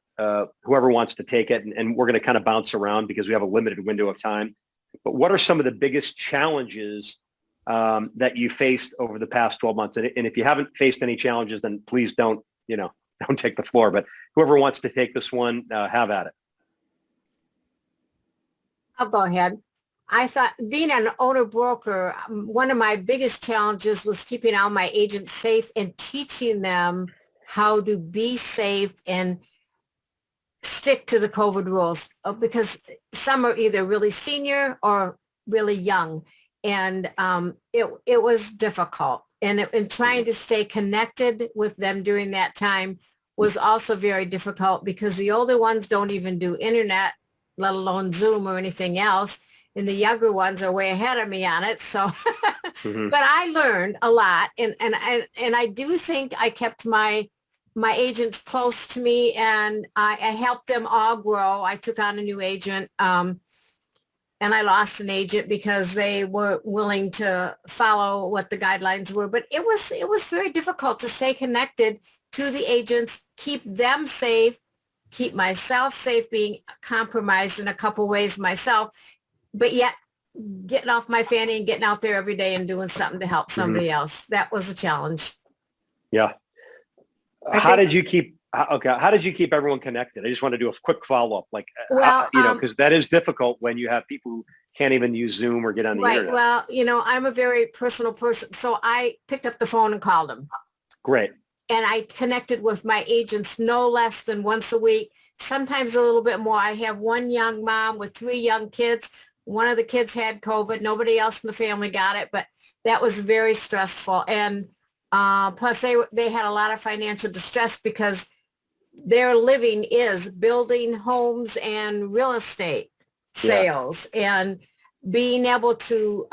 whoever wants to take it, and we're going to kind of bounce around because we have a limited window of time, but what are some of the biggest challenges that you faced over the past 12 months? And if you haven't faced any challenges, then please don't take the floor, but whoever wants to take this one, have at it. I'll go ahead. I thought being an owner broker, one of my biggest challenges was keeping all my agents safe and teaching them how to be safe and stick to the COVID rules because some are either really senior or really young. And it was difficult. And trying to stay connected with them during that time was also very difficult because the older ones don't even do internet, let alone Zoom or anything else. And the younger ones are way ahead of me on it. So, but I learned a lot. And I do think I kept my agents close to me and I helped them all grow. I took on a new agent and I lost an agent because they weren't willing to follow what the guidelines were. But it was very difficult to stay connected to the agents, keep them safe, keep myself safe, being compromised in a couple ways myself, but yet getting off my fanny and getting out there every day and doing something to help somebody else. That was a challenge. Yeah. How did you keep everyone connected? I just want to do a quick follow-up, like, Well, because that is difficult when you have people who can't even use Zoom or get on the internet. Well, I'm a very personal person, so I picked up the phone and called them. Great. And I connected with my agents no less than once a week, sometimes a little bit more. I have one young mom with 3 young kids. One of the kids had COVID. Nobody else in the family got it, but that was very stressful. And plus they had a lot of financial distress because their living is building homes and real estate sales, and being able to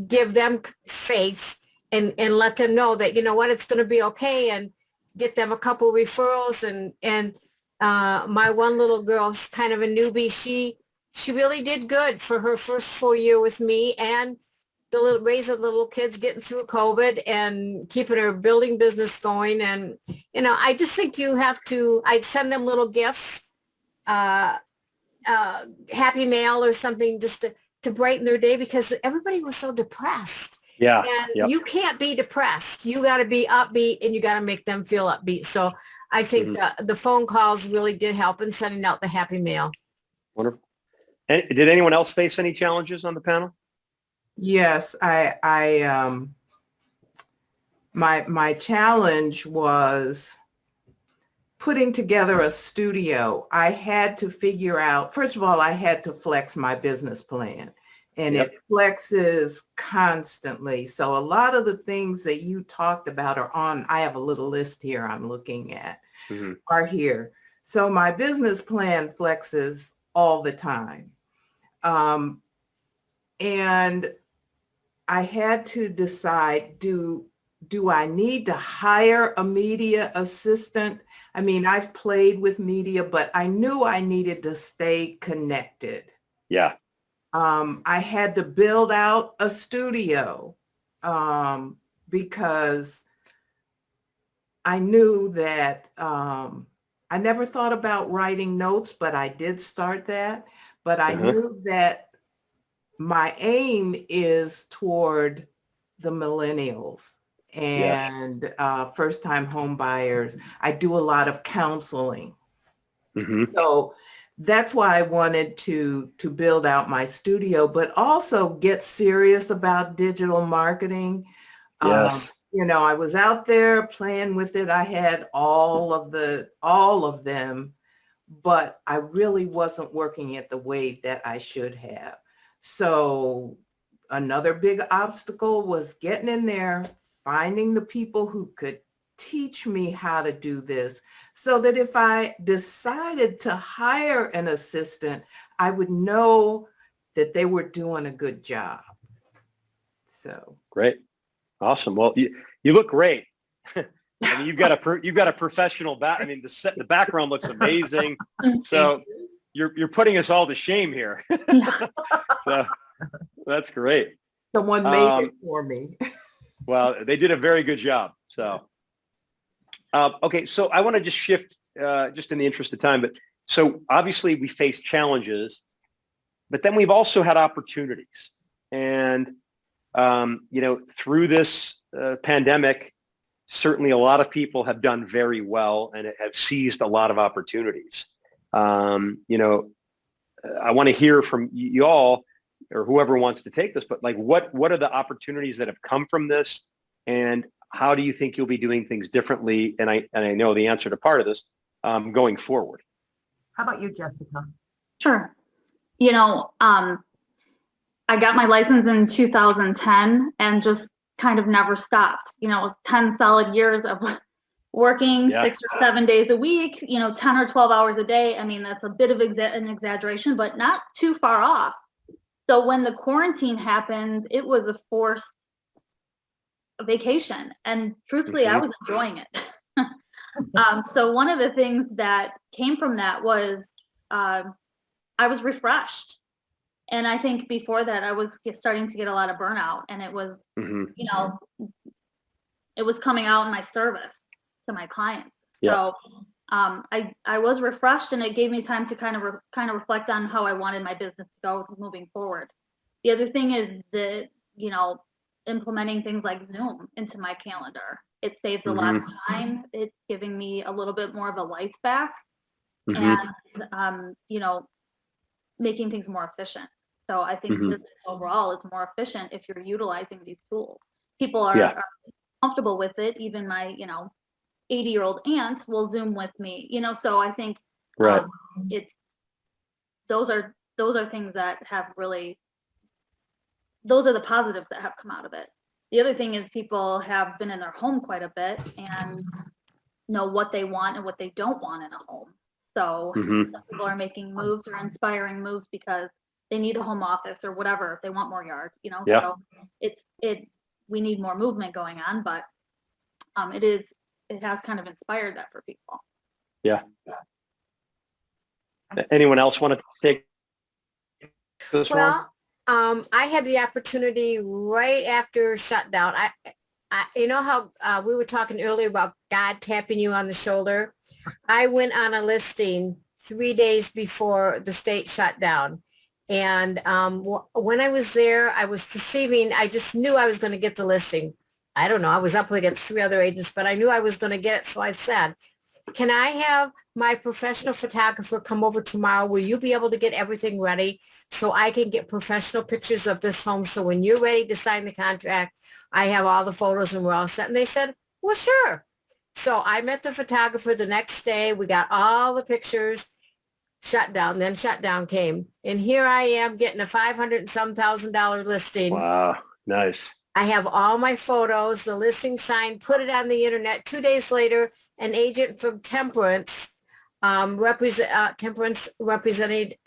give them faith and let them know that, it's going to be okay, and get them a couple referrals. And my one little girl's kind of a newbie. She really did good for her first full year with me, and raising the little kids, getting through COVID and keeping her building business going. And, I just think I'd send them little gifts, Happy Mail or something, just to brighten their day, because everybody was so depressed. Yeah. And you can't be depressed. You got to be upbeat, and you got to make them feel upbeat. So I think the phone calls really did help in sending out the Happy Mail. Wonderful. And did anyone else face any challenges on the panel? Yes, my challenge was putting together a studio. I had to figure out, first of all, I had to flex my business plan, and it flexes constantly. So a lot of the things that you talked about are on, I have a little list here I'm looking at, are here. So my business plan flexes all the time. And I had to decide, do I need to hire a media assistant? I mean, I've played with media, but I knew I needed to stay connected. Yeah. I had to build out a studio because I knew that I never thought about writing notes, but I did start that. But I knew that my aim is toward the millennials and first-time home buyers. I do a lot of counseling. So that's why I wanted to build out my studio, but also get serious about digital marketing. Yes. I was out there playing with it. I had all of them, but I really wasn't working it the way that I should have. So another big obstacle was getting in there, finding the people who could teach me how to do this, so that if I decided to hire an assistant, I would know that they were doing a good job. So great. Awesome. Well, you look great. I mean, you've got a professional I mean, the background looks amazing. So you're putting us all to shame here. So that's great. Someone made it for me. Well, they did a very good job. So, okay. So I want to just shift, just in the interest of time, but so obviously we face challenges, but then we've also had opportunities. And, through this pandemic, certainly a lot of people have done very well and have seized a lot of opportunities. I want to hear from you all, or whoever wants to take this, but like, what are the opportunities that have come from this, and how do you think you'll be doing things differently? And I know the answer to part of this going forward. How about you, Jessica? Sure. I got my license in 2010 and just kind of never stopped. It was 10 solid years of working 6 or 7 days a week, 10 or 12 hours a day. I mean, that's a bit of an exaggeration, but not too far off. So when the quarantine happened, it was a forced vacation. And truthfully, I was enjoying it. So one of the things that came from that was I was refreshed. And I think before that, I was starting to get a lot of burnout, and it was, Mhm. you know, it was coming out in my service to my clients. Yeah. So I was refreshed, and it gave me time to kind of reflect on how I wanted my business to go moving forward. The other thing is that, you know, implementing things like Zoom into my calendar. It saves a lot of time. It's giving me a little bit more of a life back, Mhm. and you know, making things more efficient. So I think Mhm. business overall is more efficient if you're utilizing these tools. People are, Yeah. are comfortable with it. Even my, 80-year-old aunt will Zoom with me, so I think Right. it's those are things that have really, those are the positives that have come out of it. The other thing is people have been in their home quite a bit and know what they want and what they don't want in a home. So Mhm. some people are making moves or inspiring moves because they need a home office or whatever. If they want more yard, Yeah. so we need more movement going on, but it has kind of inspired that for people. Yeah. Anyone else want to take this one? Well, I had the opportunity right after shutdown. You know how we were talking earlier about God tapping you on the shoulder? I went on a listing 3 days before the state shut down. And when I was there, I was perceiving, I just knew I was going to get the listing. I don't know. I was up against 3 other agents, but I knew I was going to get it. So I said, can I have my professional photographer come over tomorrow? Will you be able to get everything ready so I can get professional pictures of this home? So when you're ready to sign the contract, I have all the photos and we're all set. And they said, well, sure. So I met the photographer the next day. We got all the pictures. Then shutdown came. And here I am getting a $500 and some $1,000 listing. Wow. Nice. I have all my photos, the listing signed, put it on the internet. 2 days later, an agent from Temperance, represented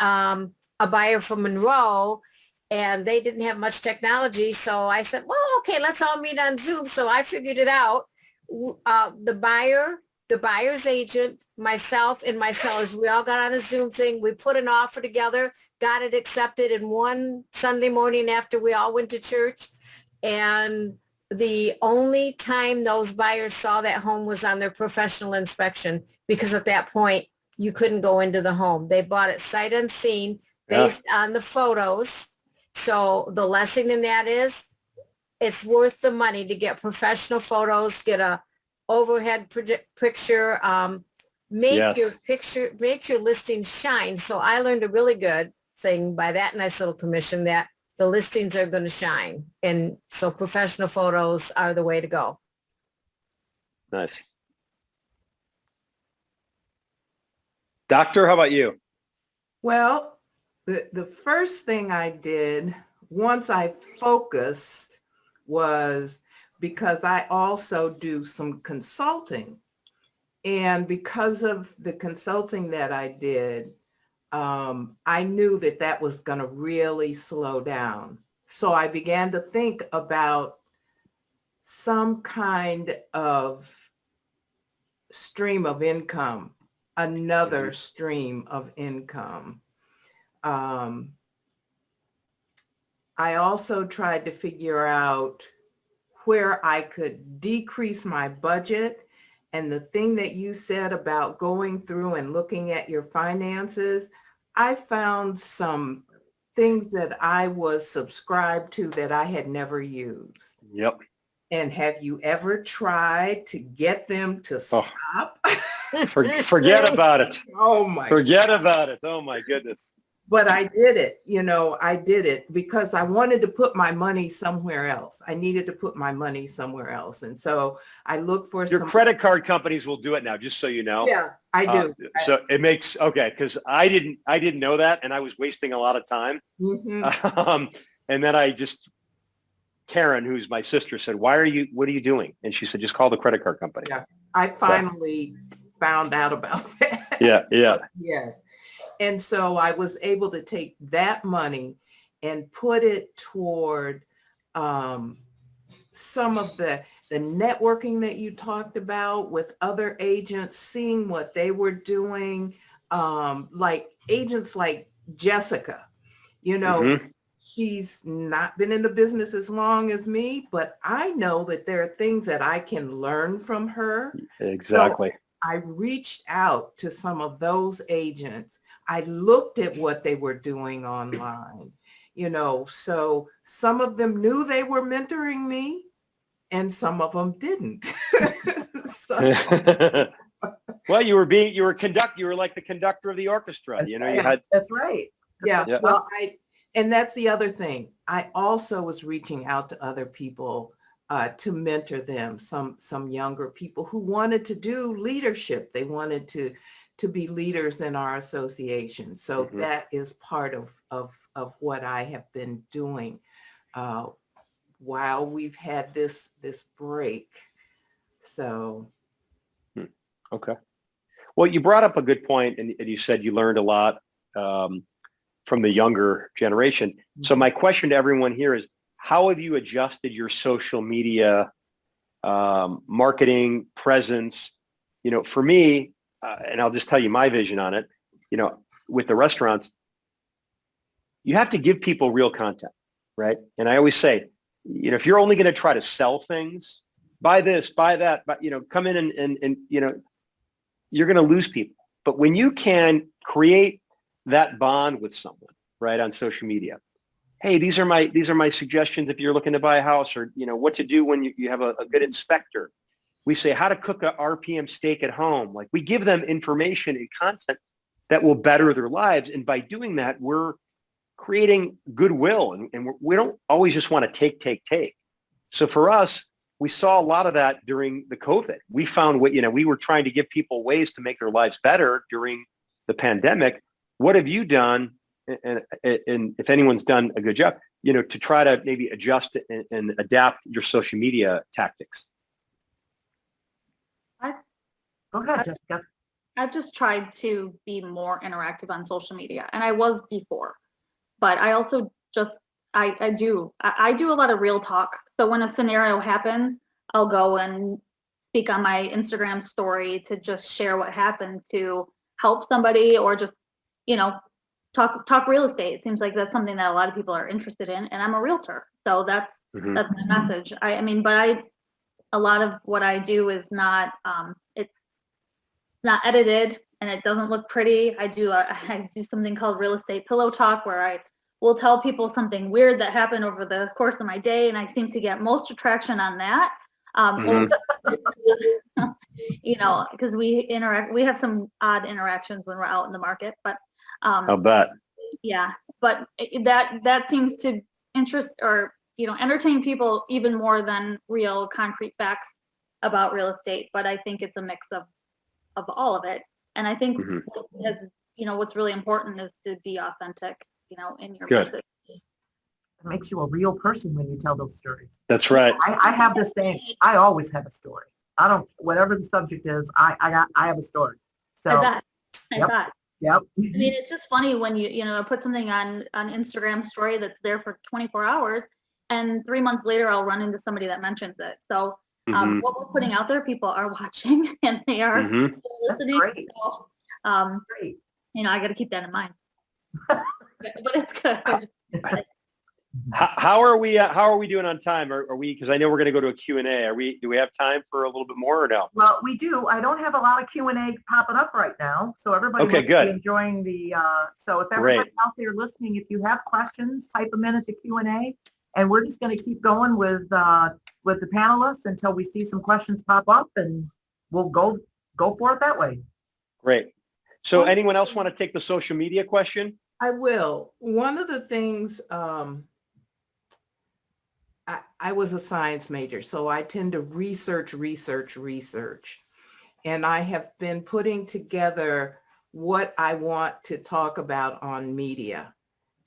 a buyer from Monroe, and they didn't have much technology. So I said, well, okay, let's all meet on Zoom. So I figured it out. The buyer's agent, myself, and my sellers, we all got on a Zoom thing. We put an offer together, got it accepted in one Sunday morning after we all went to church. And the only time those buyers saw that home was on their professional inspection, because at that point you couldn't go into the home. They bought it sight unseen based on the photos. So the lesson in that is it's worth the money to get professional photos, get a overhead picture, make your listing shine. So I learned a really good thing by that nice little commission, that the listings are going to shine. And so professional photos are the way to go. Nice. Doctor, how about you? Well, the first thing I did once I focused was, because I also do some consulting. And because of the consulting that I did, I knew that was going to really slow down. So I began to think about some kind of stream of income, another stream of income. I also tried to figure out where I could decrease my budget. And the thing that you said about going through and looking at your finances, I found some things that I was subscribed to that I had never used. Yep. And have you ever tried to get them to stop? Forget about it. Forget about it. Oh my goodness. But I did it, I did it because I wanted to put my money somewhere else. I needed to put my money somewhere else. And so I looked for your credit card companies will do it now, just so you know. Yeah, I do. So it makes, because I didn't know that, and I was wasting a lot of time. Mm-hmm. And then Karen, who's my sister, said, what are you doing? And she said, just call the credit card company. Yeah, I finally found out about that. Yeah. Yes. And so I was able to take that money and put it toward some of the networking that you talked about with other agents, seeing what they were doing, like agents like Jessica. You know, she's not been in the business as long as me, but I know that there are things that I can learn from her. Exactly. So I reached out to some of those agents. I looked at what they were doing online, you know, so some of them knew they were mentoring me and some of them didn't. So, well, you were like the conductor of the orchestra. You know, you had. That's right. Yeah. Yeah. Well, and that's the other thing. I also was reaching out to other people to mentor them, some younger people who wanted to do leadership. They wanted to be leaders in our association. So that is part of what I have been doing while we've had this break. So. Okay. Well, you brought up a good point, and you said you learned a lot from the younger generation. So my question to everyone here is, how have you adjusted your social media marketing presence? You know, for me, and I'll just tell you my vision on it, you know, with the restaurants, you have to give people real content, right? And I always say, you know, if you're only going to try to sell things, buy this, buy that, but, you know, come in and you know, you're going to lose people. But when you can create that bond with someone, right, on social media, hey, these are my suggestions if you're looking to buy a house, or, you know, what to do when you have a good inspector. We say how to cook a RPM steak at home. Like, we give them information and content that will better their lives. And by doing that, we're creating goodwill, and we don't always just want to take. So for us, we saw a lot of that during the COVID. We found we were trying to give people ways to make their lives better during the pandemic. What have you done? And if anyone's done a good job, you know, to try to maybe adjust and adapt your social media tactics? Go ahead, Jessica. I've just tried to be more interactive on social media, and I was before, but I also just, I do a lot of real talk. So when a scenario happens, I'll go and speak on my Instagram story to just share what happened to help somebody, or just, you know, talk real estate. It seems like that's something that a lot of people are interested in, and I'm a realtor, so that's my message. I mean, but a lot of what I do is not it's not edited, and it doesn't look pretty. I do something called real estate pillow talk, where I will tell people something weird that happened over the course of my day, and I seem to get most attraction on that. You know, because we have some odd interactions when we're out in the market, but I'll bet. Yeah, but that seems to interest, or, you know, entertain people even more than real concrete facts about real estate. But I think it's a mix of all of it. And I think, as you know, what's really important is to be authentic, you know, in your message. It makes you a real person when you tell those stories. That's right. I have this thing. I always have a story. I don't, whatever the subject is, I have a story. So I bet. Yep. I mean, it's just funny when you know, put something on Instagram story that's there for 24 hours, and 3 months later I'll run into somebody that mentions it. So what we're putting out there, people are watching, and they are listening. Great. So, Great. you know, I got to keep that in mind. But it's good. How are we doing on time? Are we, because I know we're going to go to a Q&A. Do we have time for a little bit more, or no? Well, we do. I don't have a lot of Q&A popping up right now, so everybody must be enjoying the. So if everybody out there listening, if you have questions, type them in at the Q&A, and we're just going to keep going with the panelists until we see some questions pop up, and we'll go for it that way. Great. So anyone else want to take the social media question? I will. One of the things, I was a science major, so I tend to research. And I have been putting together what I want to talk about on media,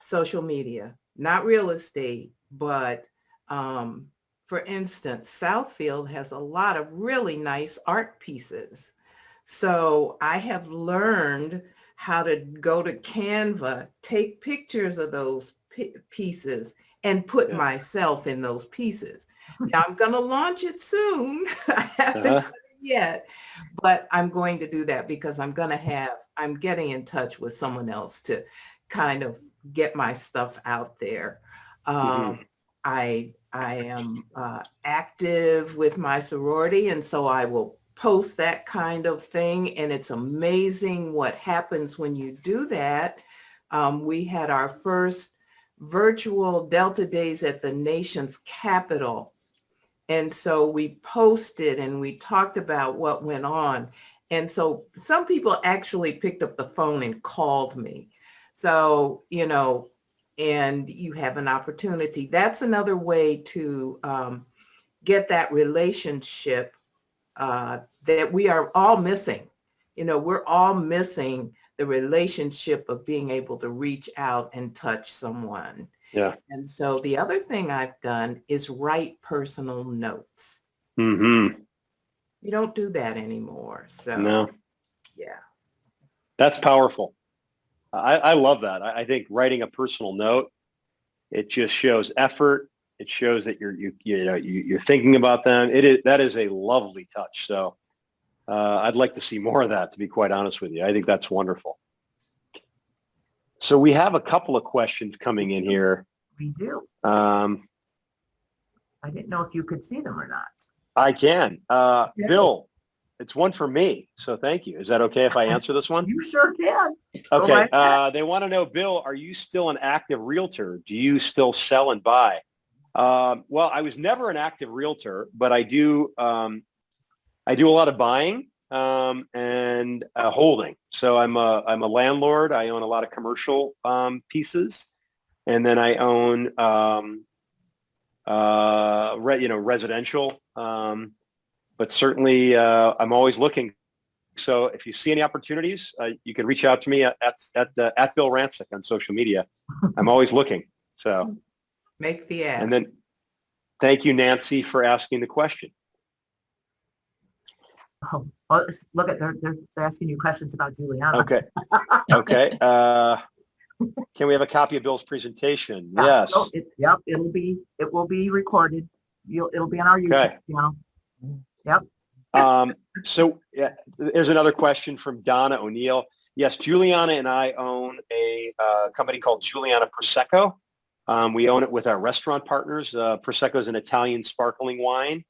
social media, not real estate, but for instance, Southfield has a lot of really nice art pieces. So I have learned how to go to Canva, take pictures of those pieces, and put myself in those pieces. Now I'm going to launch it soon. I haven't done it yet, but I'm going to do that because I'm getting in touch with someone else to kind of get my stuff out there. I am active with my sorority, and so I will post that kind of thing, and it's amazing what happens when you do that. We had our first virtual Delta Days at the nation's capital, and so we posted and we talked about what went on, and so some people actually picked up the phone and called me. So, you know, and you have an opportunity. That's another way to get that relationship that we are all missing. You know, we're all missing the relationship of being able to reach out and touch someone. Yeah. And so the other thing I've done is write personal notes. You don't do that anymore. So, no. Yeah. That's powerful. I love that. I think writing a personal note, it just shows effort. It shows that you're thinking about them. That is a lovely touch. So I'd like to see more of that, to be quite honest with you. I think that's wonderful. So we have a couple of questions coming in here. We do. I didn't know if you could see them or not. I can. Yeah. Bill, it's one for me. So thank you. Is that okay if I answer this one? You sure can. Okay. They want to know, Bill, are you still an active realtor? Do you still sell and buy? Well, I was never an active realtor, but I do a lot of buying and holding. So I'm a landlord. I own a lot of commercial pieces, and then I own residential. But certainly I'm always looking. So if you see any opportunities, you can reach out to me at Bill Rancic on social media. I'm always looking. So make the ask. And then thank you, Nancy, for asking the question. Oh, well, look at they're asking you questions about Juliana. Okay. Okay. Can we have a copy of Bill's presentation? Yeah, Yes. so it will be recorded. It'll be on our YouTube channel. Yep. So yeah, there's another question from Donna O'Neill. Yes, Juliana and I own a company called Juliana Prosecco. We own it with our restaurant partners. Prosecco is an Italian sparkling wine,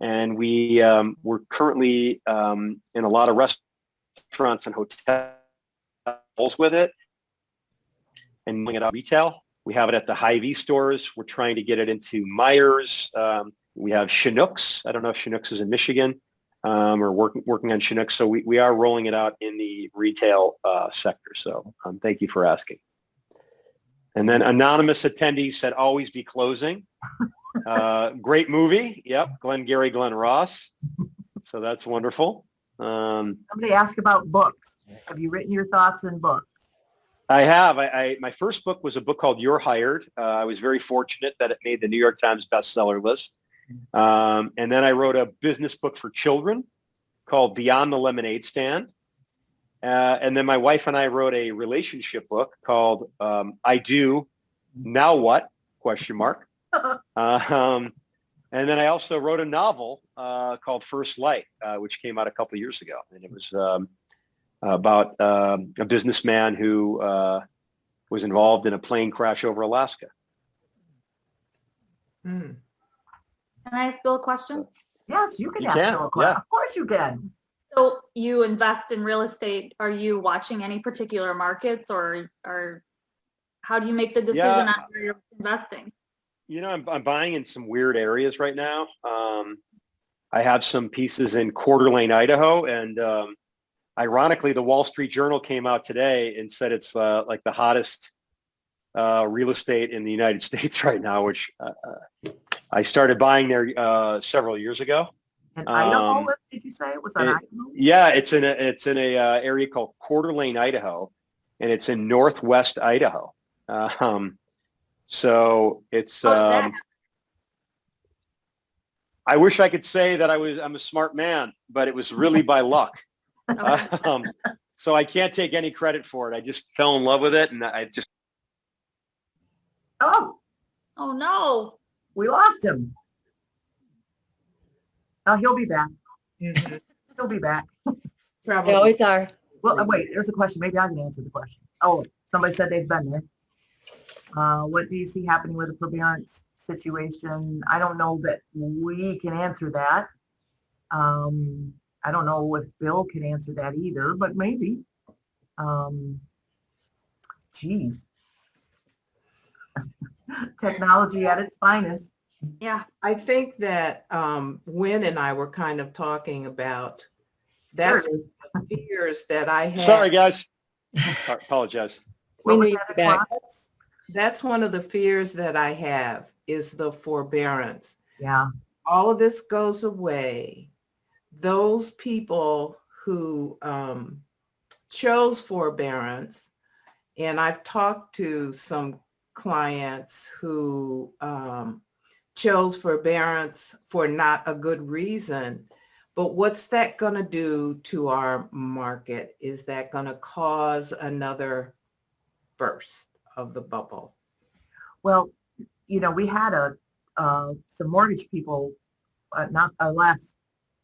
and we're currently in a lot of restaurants and hotels with it, and doing it on retail. We have it at the Hy-Vee stores. We're trying to get it into Myers. We have Chinooks. I don't know if Chinooks is in Michigan. We're working on Chinooks. So we are rolling it out in the retail sector. So thank you for asking. And then anonymous attendee said, always be closing. Great movie. Yep. Glenn Ross. So that's wonderful. Somebody asked about books. Have you written your thoughts in books? I have. My first book was a book called You're Hired. I was very fortunate that it made the New York Times bestseller list. And then I wrote a business book for children called Beyond the Lemonade Stand. And then my wife and I wrote a relationship book called I Do, Now What? ? And then I also wrote a novel called First Light, which came out a couple of years ago. And it was about a businessman who was involved in a plane crash over Alaska. Can I ask Bill a question? Yes, you can ask Bill a question. Yeah. Of course you can. So you invest in real estate. Are you watching any particular markets, or how do you make the decision on where you're investing? You know, I'm buying in some weird areas right now. I have some pieces in Coeur d'Alene, Idaho, and ironically, the Wall Street Journal came out today and said it's like the hottest real estate in the United States right now, which I started buying there several years ago. And Idaho, what did you say? It was on Idaho? Yeah, it's in a area called Coeur d'Alene, Idaho, and it's in northwest Idaho. So it's. I wish I could say that I'm a smart man, but it was really by luck. So I can't take any credit for it. I just fell in love with it, and I just. Oh no. We lost him. Oh, he'll be back. He'll be back. They always are. Well, wait, there's a question. Maybe I can answer the question. Oh, somebody said they've been there. What do you see happening with the forbearance situation? I don't know that we can answer that. I don't know if Bill can answer that either, but maybe. Geez. Technology at its finest. Yeah. I think that Wynn and I were kind of talking about There that's it is. the fears that I have. Sorry, guys. Apologize. What was knew that, you'd be back. Claude? That's one of the fears that I have is the forbearance. Yeah. All of this goes away. Those people who chose forbearance, and I've talked to some clients who chose forbearance for not a good reason. But what's that going to do to our market? Is that going to cause another burst of the bubble? Well, we had some mortgage people, not our last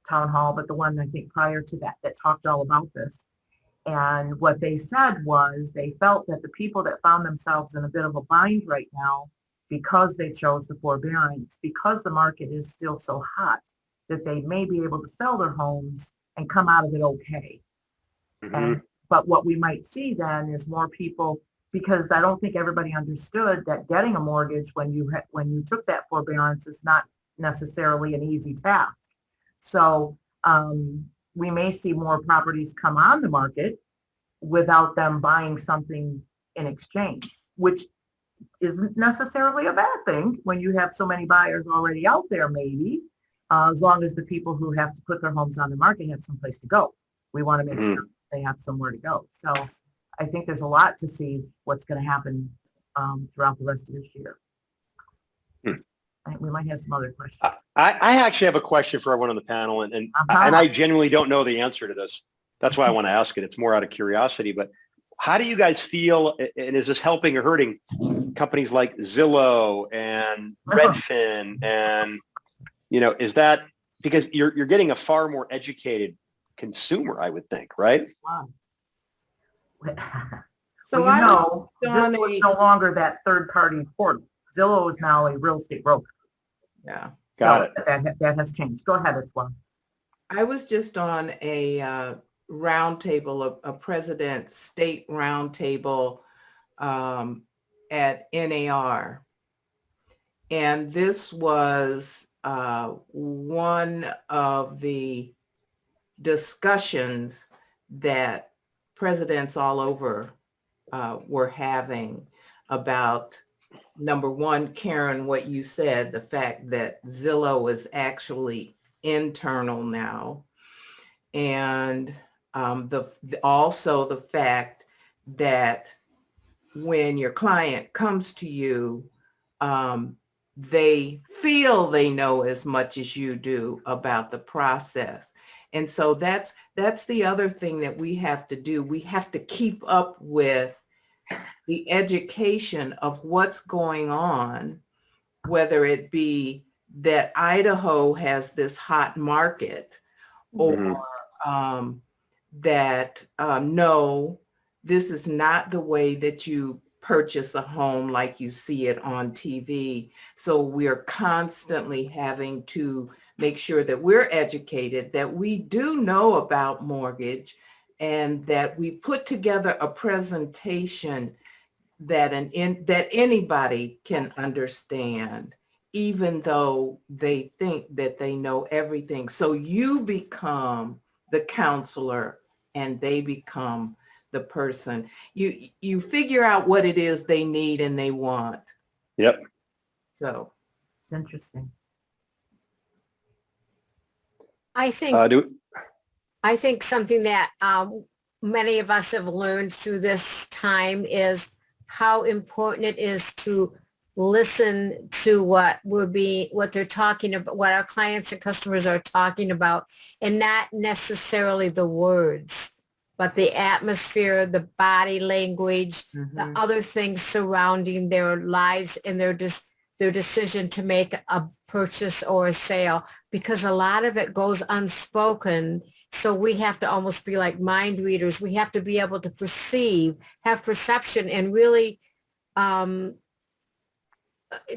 town hall, but the one I think prior to that talked all about this. And what they said was they felt that the people that found themselves in a bit of a bind right now, because they chose the forbearance, because the market is still so hot, that they may be able to sell their homes and come out of it okay. But what we might see then is more people, because I don't think everybody understood that getting a mortgage when you took that forbearance is not necessarily an easy task. So we may see more properties come on the market without them buying something in exchange, which isn't necessarily a bad thing when you have so many buyers already out there, maybe, as long as the people who have to put their homes on the market have someplace to go. We want to make sure they have somewhere to go. So I think there's a lot to see what's going to happen throughout the rest of this year. I think we might have some other questions. I actually have a question for everyone on the panel, and I genuinely don't know the answer to this. That's why I want to ask it. It's more out of curiosity, but how do you guys feel, and is this helping or hurting companies like Zillow and Redfin? And, is that because you're getting a far more educated consumer, I would think, right? Wow. So Zillow is no longer that third-party portal. Zillow is now a real estate broker. Yeah. Got it. That has changed. Go ahead, it's one. I was just on a roundtable, a president's state roundtable at NAR. And this was one of the discussions that presidents all over were having about, number one, Karen, what you said, the fact that Zillow is actually internal now. And also the fact that when your client comes to you, they feel they know as much as you do about the process. And so that's the other thing that we have to do. We have to keep up with the education of what's going on, whether it be that Idaho has this hot market or that no, this is not the way that you purchase a home like you see it on TV. So we're constantly having to make sure that we're educated, that we do know about mortgage, and that we put together a presentation that that anybody can understand, even though they think that they know everything. So you become the counselor and they become the person. You figure out what it is they need and they want. Yep. So It's interesting. I think something that many of us have learned through this time is how important it is to listen to what they're talking about, what our clients and customers are talking about, and not necessarily the words, but the atmosphere, the body language, the other things surrounding their lives and their decision to make a purchase or a sale, because a lot of it goes unspoken. So we have to almost be like mind readers. We have to be able to have perception, and really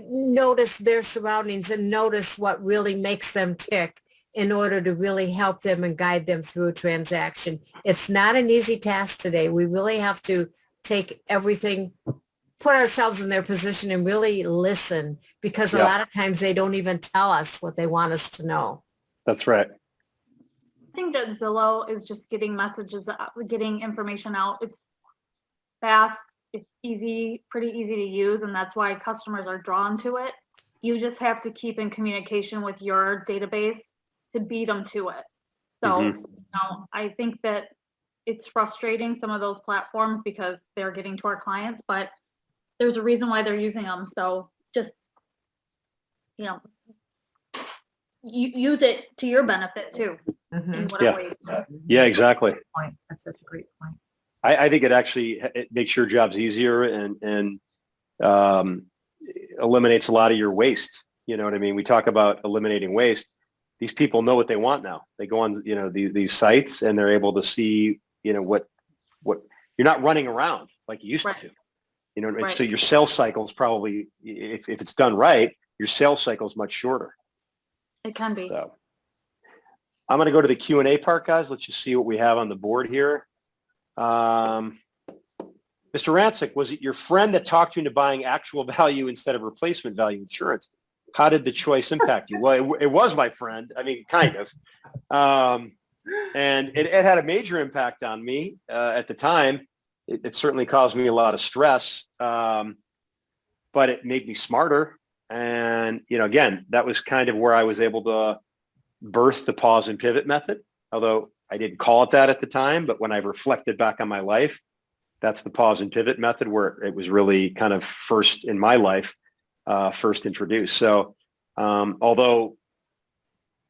notice their surroundings and notice what really makes them tick in order to really help them and guide them through a transaction. It's not an easy task today. We really have to take everything, put ourselves in their position and really listen, because a Yeah. lot of times they don't even tell us what they want us to know. That's right. I think that Zillow is just getting messages, getting information out. It's fast, it's easy, pretty easy to use, and that's why customers are drawn to it. You just have to keep in communication with your database to beat them to it. So, Mhm. you know, I think that it's frustrating, some of those platforms, because they're getting to our clients, but there's a reason why they're using them. So just, you know, you use it to your benefit too, in whatever way. Yeah, exactly. Point. That's such a great point. I think it makes your jobs easier and eliminates a lot of your waste. You know what I mean? We talk about eliminating waste. These people know what they want now. They go on, you know, these sites and they're able to see, you know, what you're not running around like you used Right. to. You know, Right. so your sales cycle is probably, if it's done right, your sales cycle is much shorter. It can be. So I'm going to go to the Q&A part, guys. Let's just see what we have on the board here. Mr. Rancic, was it your friend that talked you into buying actual value instead of replacement value insurance? How did the choice impact you? Well, it was my friend. I mean, kind of. And it had a major impact on me at the time. It certainly caused me a lot of stress, but it made me smarter. And, you know, again, that was kind of where I was able to birth the pause and pivot method, although I didn't call it that at the time. But when I reflected back on my life, that's the pause and pivot method, where it was really kind of first in my life, first introduced. So although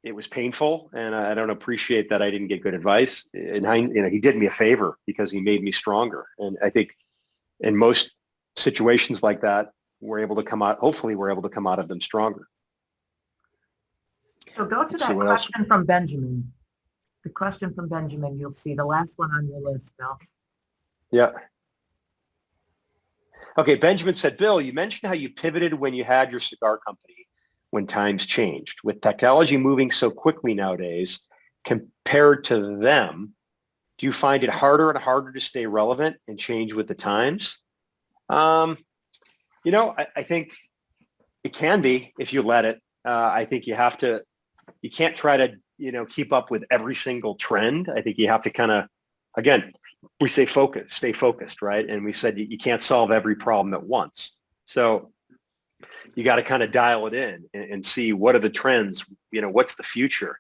it was painful and I don't appreciate that I didn't get good advice, you know, he did me a favor because he made me stronger. And I think in most situations like that, hopefully we're able to come out of them stronger. So go to that question from Benjamin. The question from Benjamin, you'll see the last one on your list, Bill. Yeah. Okay, Benjamin said, Bill, you mentioned how you pivoted when you had your cigar company when times changed. With technology moving so quickly nowadays, compared to them, do you find it harder and harder to stay relevant and change with the times? You know, I think it can be if you let it. I think you can't try to, you know, keep up with every single trend. I think you have to kind of, again, we say stay focused, right? And we said you can't solve every problem at once. So you got to kind of dial it in and see what are the trends, you know, what's the future?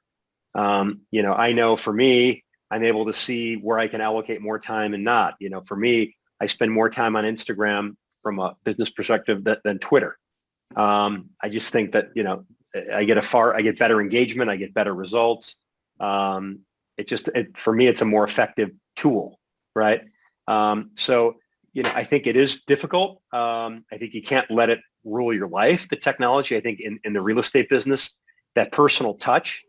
You know, I know for me, I'm able to see where I can allocate more time and not. You know, for me, I spend more time on Instagram from a business perspective than Twitter. I just think that, you know, I get better engagement, I get better results. For me, it's a more effective tool, right? So, you know, I think it is difficult. I think you can't let it rule your life, the technology. I think in the real estate business, that personal touch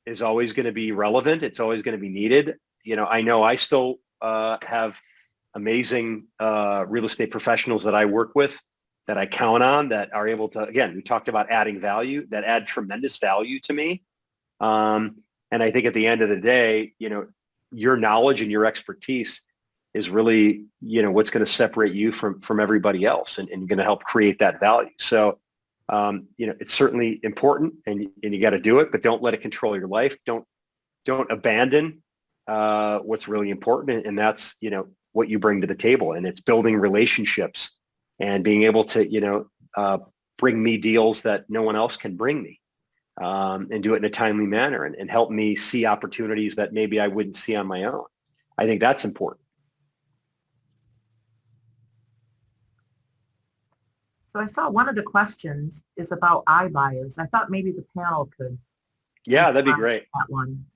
is always going to be relevant. It's always going to be needed. You know I still have amazing real estate professionals that I work with, that I count on, that are able to, again, we talked about adding value, that add tremendous value to me. And I think at the end of the day, you know, your knowledge and your expertise is really, you know, what's going to separate you from everybody else and going to help create that value. So, you know, it's certainly important and you got to do it, but don't let it control your life. Don't abandon what's really important. And that's, you know, what you bring to the table. And it's building relationships and being able to, you know, bring me deals that no one else can bring me, and do it in a timely manner and help me see opportunities that maybe I wouldn't see on my own. I think that's important. So I saw one of the questions is about iBuyers. I thought maybe the panel could. Yeah, that'd be great. That one.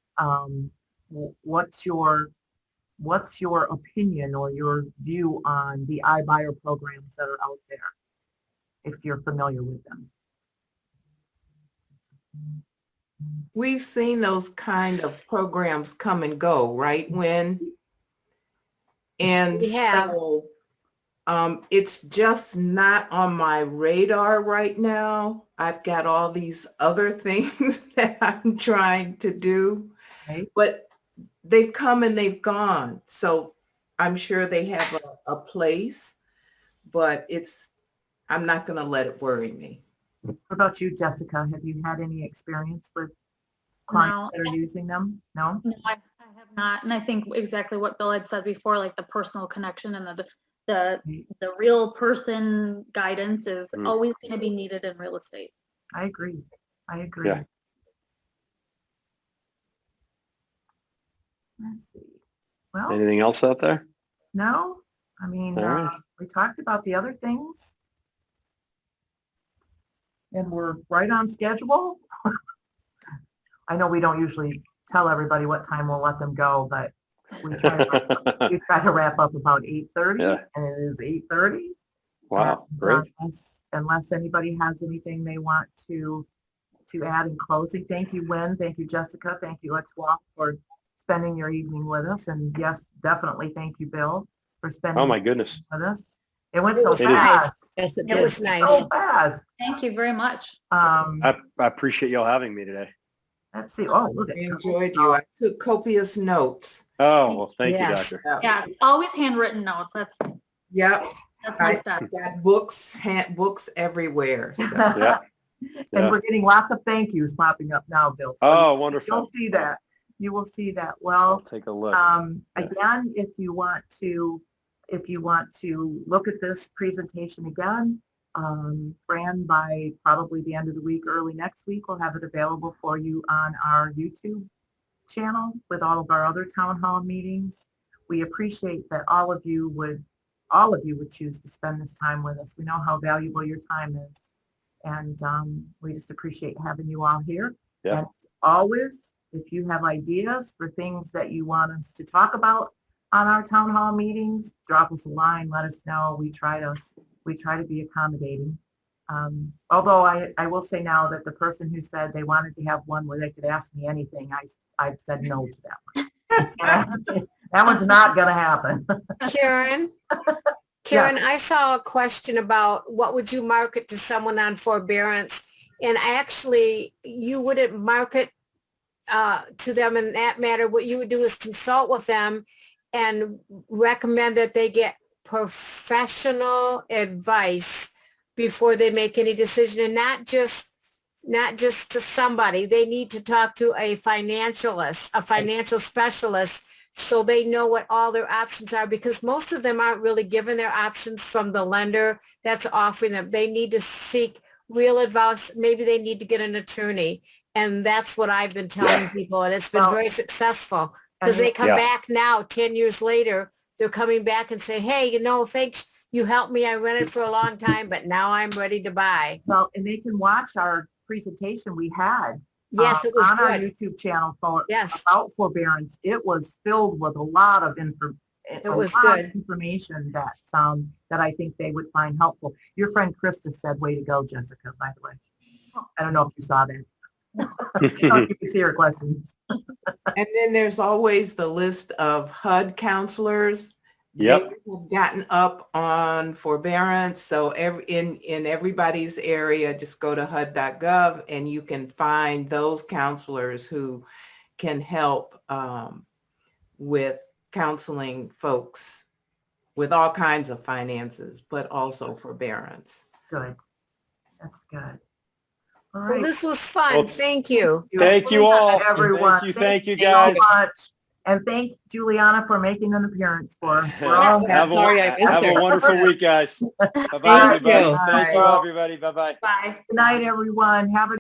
What's your opinion or your view on the iBuyer programs that are out there, if you're familiar with them? We've seen those kind of programs come and go, right? And We have. so It's just not on my radar right now. I've got all these other things that I'm trying to do, Right. but they've come and they've gone. So I'm sure they have a place, but I'm not going to let it worry me. What about you, Jessica? Have you had any experience with clients that are using them? No? No, I have not. And I think exactly what Bill had said before, like the personal connection and the real person guidance is always going to be needed in real estate. I agree. I agree. Yeah. Let's see. Well, Anything else out there? no. I mean, All right. we talked about the other things. And we're right on schedule. I know we don't usually tell everybody what time we'll let them go, but we try to wrap up about 8:30, Yeah. and it is 8:30. Wow, And, great. unless anybody has anything they want to add in closing, thank you, Wynn. Thank you, Jessica. Thank you, Let's Walk, for spending your evening with us. And yes, definitely thank you, Bill, for spending Oh my goodness. with us. It went so was fast. Yes, it It was nice. so fast. Thank you very much. I appreciate y'all having me today. Let's see. Oh, look at I enjoyed you. I took copious notes. Oh, well, thank you, Yes. doctor. Yeah, always handwritten notes. Yep. That's my I step. got books everywhere. So. Yeah. And Yeah. we're getting lots of thank yous popping up now, Bill. So Oh, you'll wonderful. see that. You will see that. I'll Well, take a look. again, if you want to look at this presentation again, Fran, by probably the end of the week, early next week, we'll have it available for you on our YouTube channel with all of our other town hall meetings. We appreciate that all of you would choose to spend this time with us. We know how valuable your time is. And we just appreciate having you all here. Yeah. And always, if you have ideas for things that you want us to talk about on our town hall meetings, drop us a line, let us know. We try to be accommodating. Although I will say now that the person who said they wanted to have one where they could ask me anything, I've said no to that one. That one's not going to happen. Karen, I saw a question about what would you market to someone on forbearance? And actually, you wouldn't market to them in that matter. What you would do is consult with them and recommend that they get professional advice before they make any decision, and not just to somebody. They need to talk to a financial specialist, so they know what all their options are, because most of them aren't really given their options from the lender that's offering them. They need to seek real advice. Maybe they need to get an attorney. And that's what I've been telling people. And it's been very successful, because they come back now 10 years later. They're coming back and say, hey, thanks. You helped me. I rented for a long time, but now I'm ready to buy. Well, and they can watch our presentation we had. Yes, it was on our good. YouTube channel Yes. about forbearance. It was filled with a lot of information that that I think they would find helpful. Your friend Krista said, way to go, Jessica, by the way. I don't know if you saw that. I don't know if you can see her questions. And then there's always the list of HUD counselors. Yep. They've gotten up on forbearance. So in everybody's area, just go to HUD.gov and you can find those counselors who can help with counseling folks with all kinds of finances, but also forbearance. Good. That's good. All Well, right. this was fun. Well, Thank you. Thank you all. Everyone. Thank you so guys. much. And thank Juliana for making an appearance for all Have a wonderful week, guys. Bye-bye, Thank everybody. you. Thank you, everybody. Bye-bye. Bye. Good night, everyone. Have a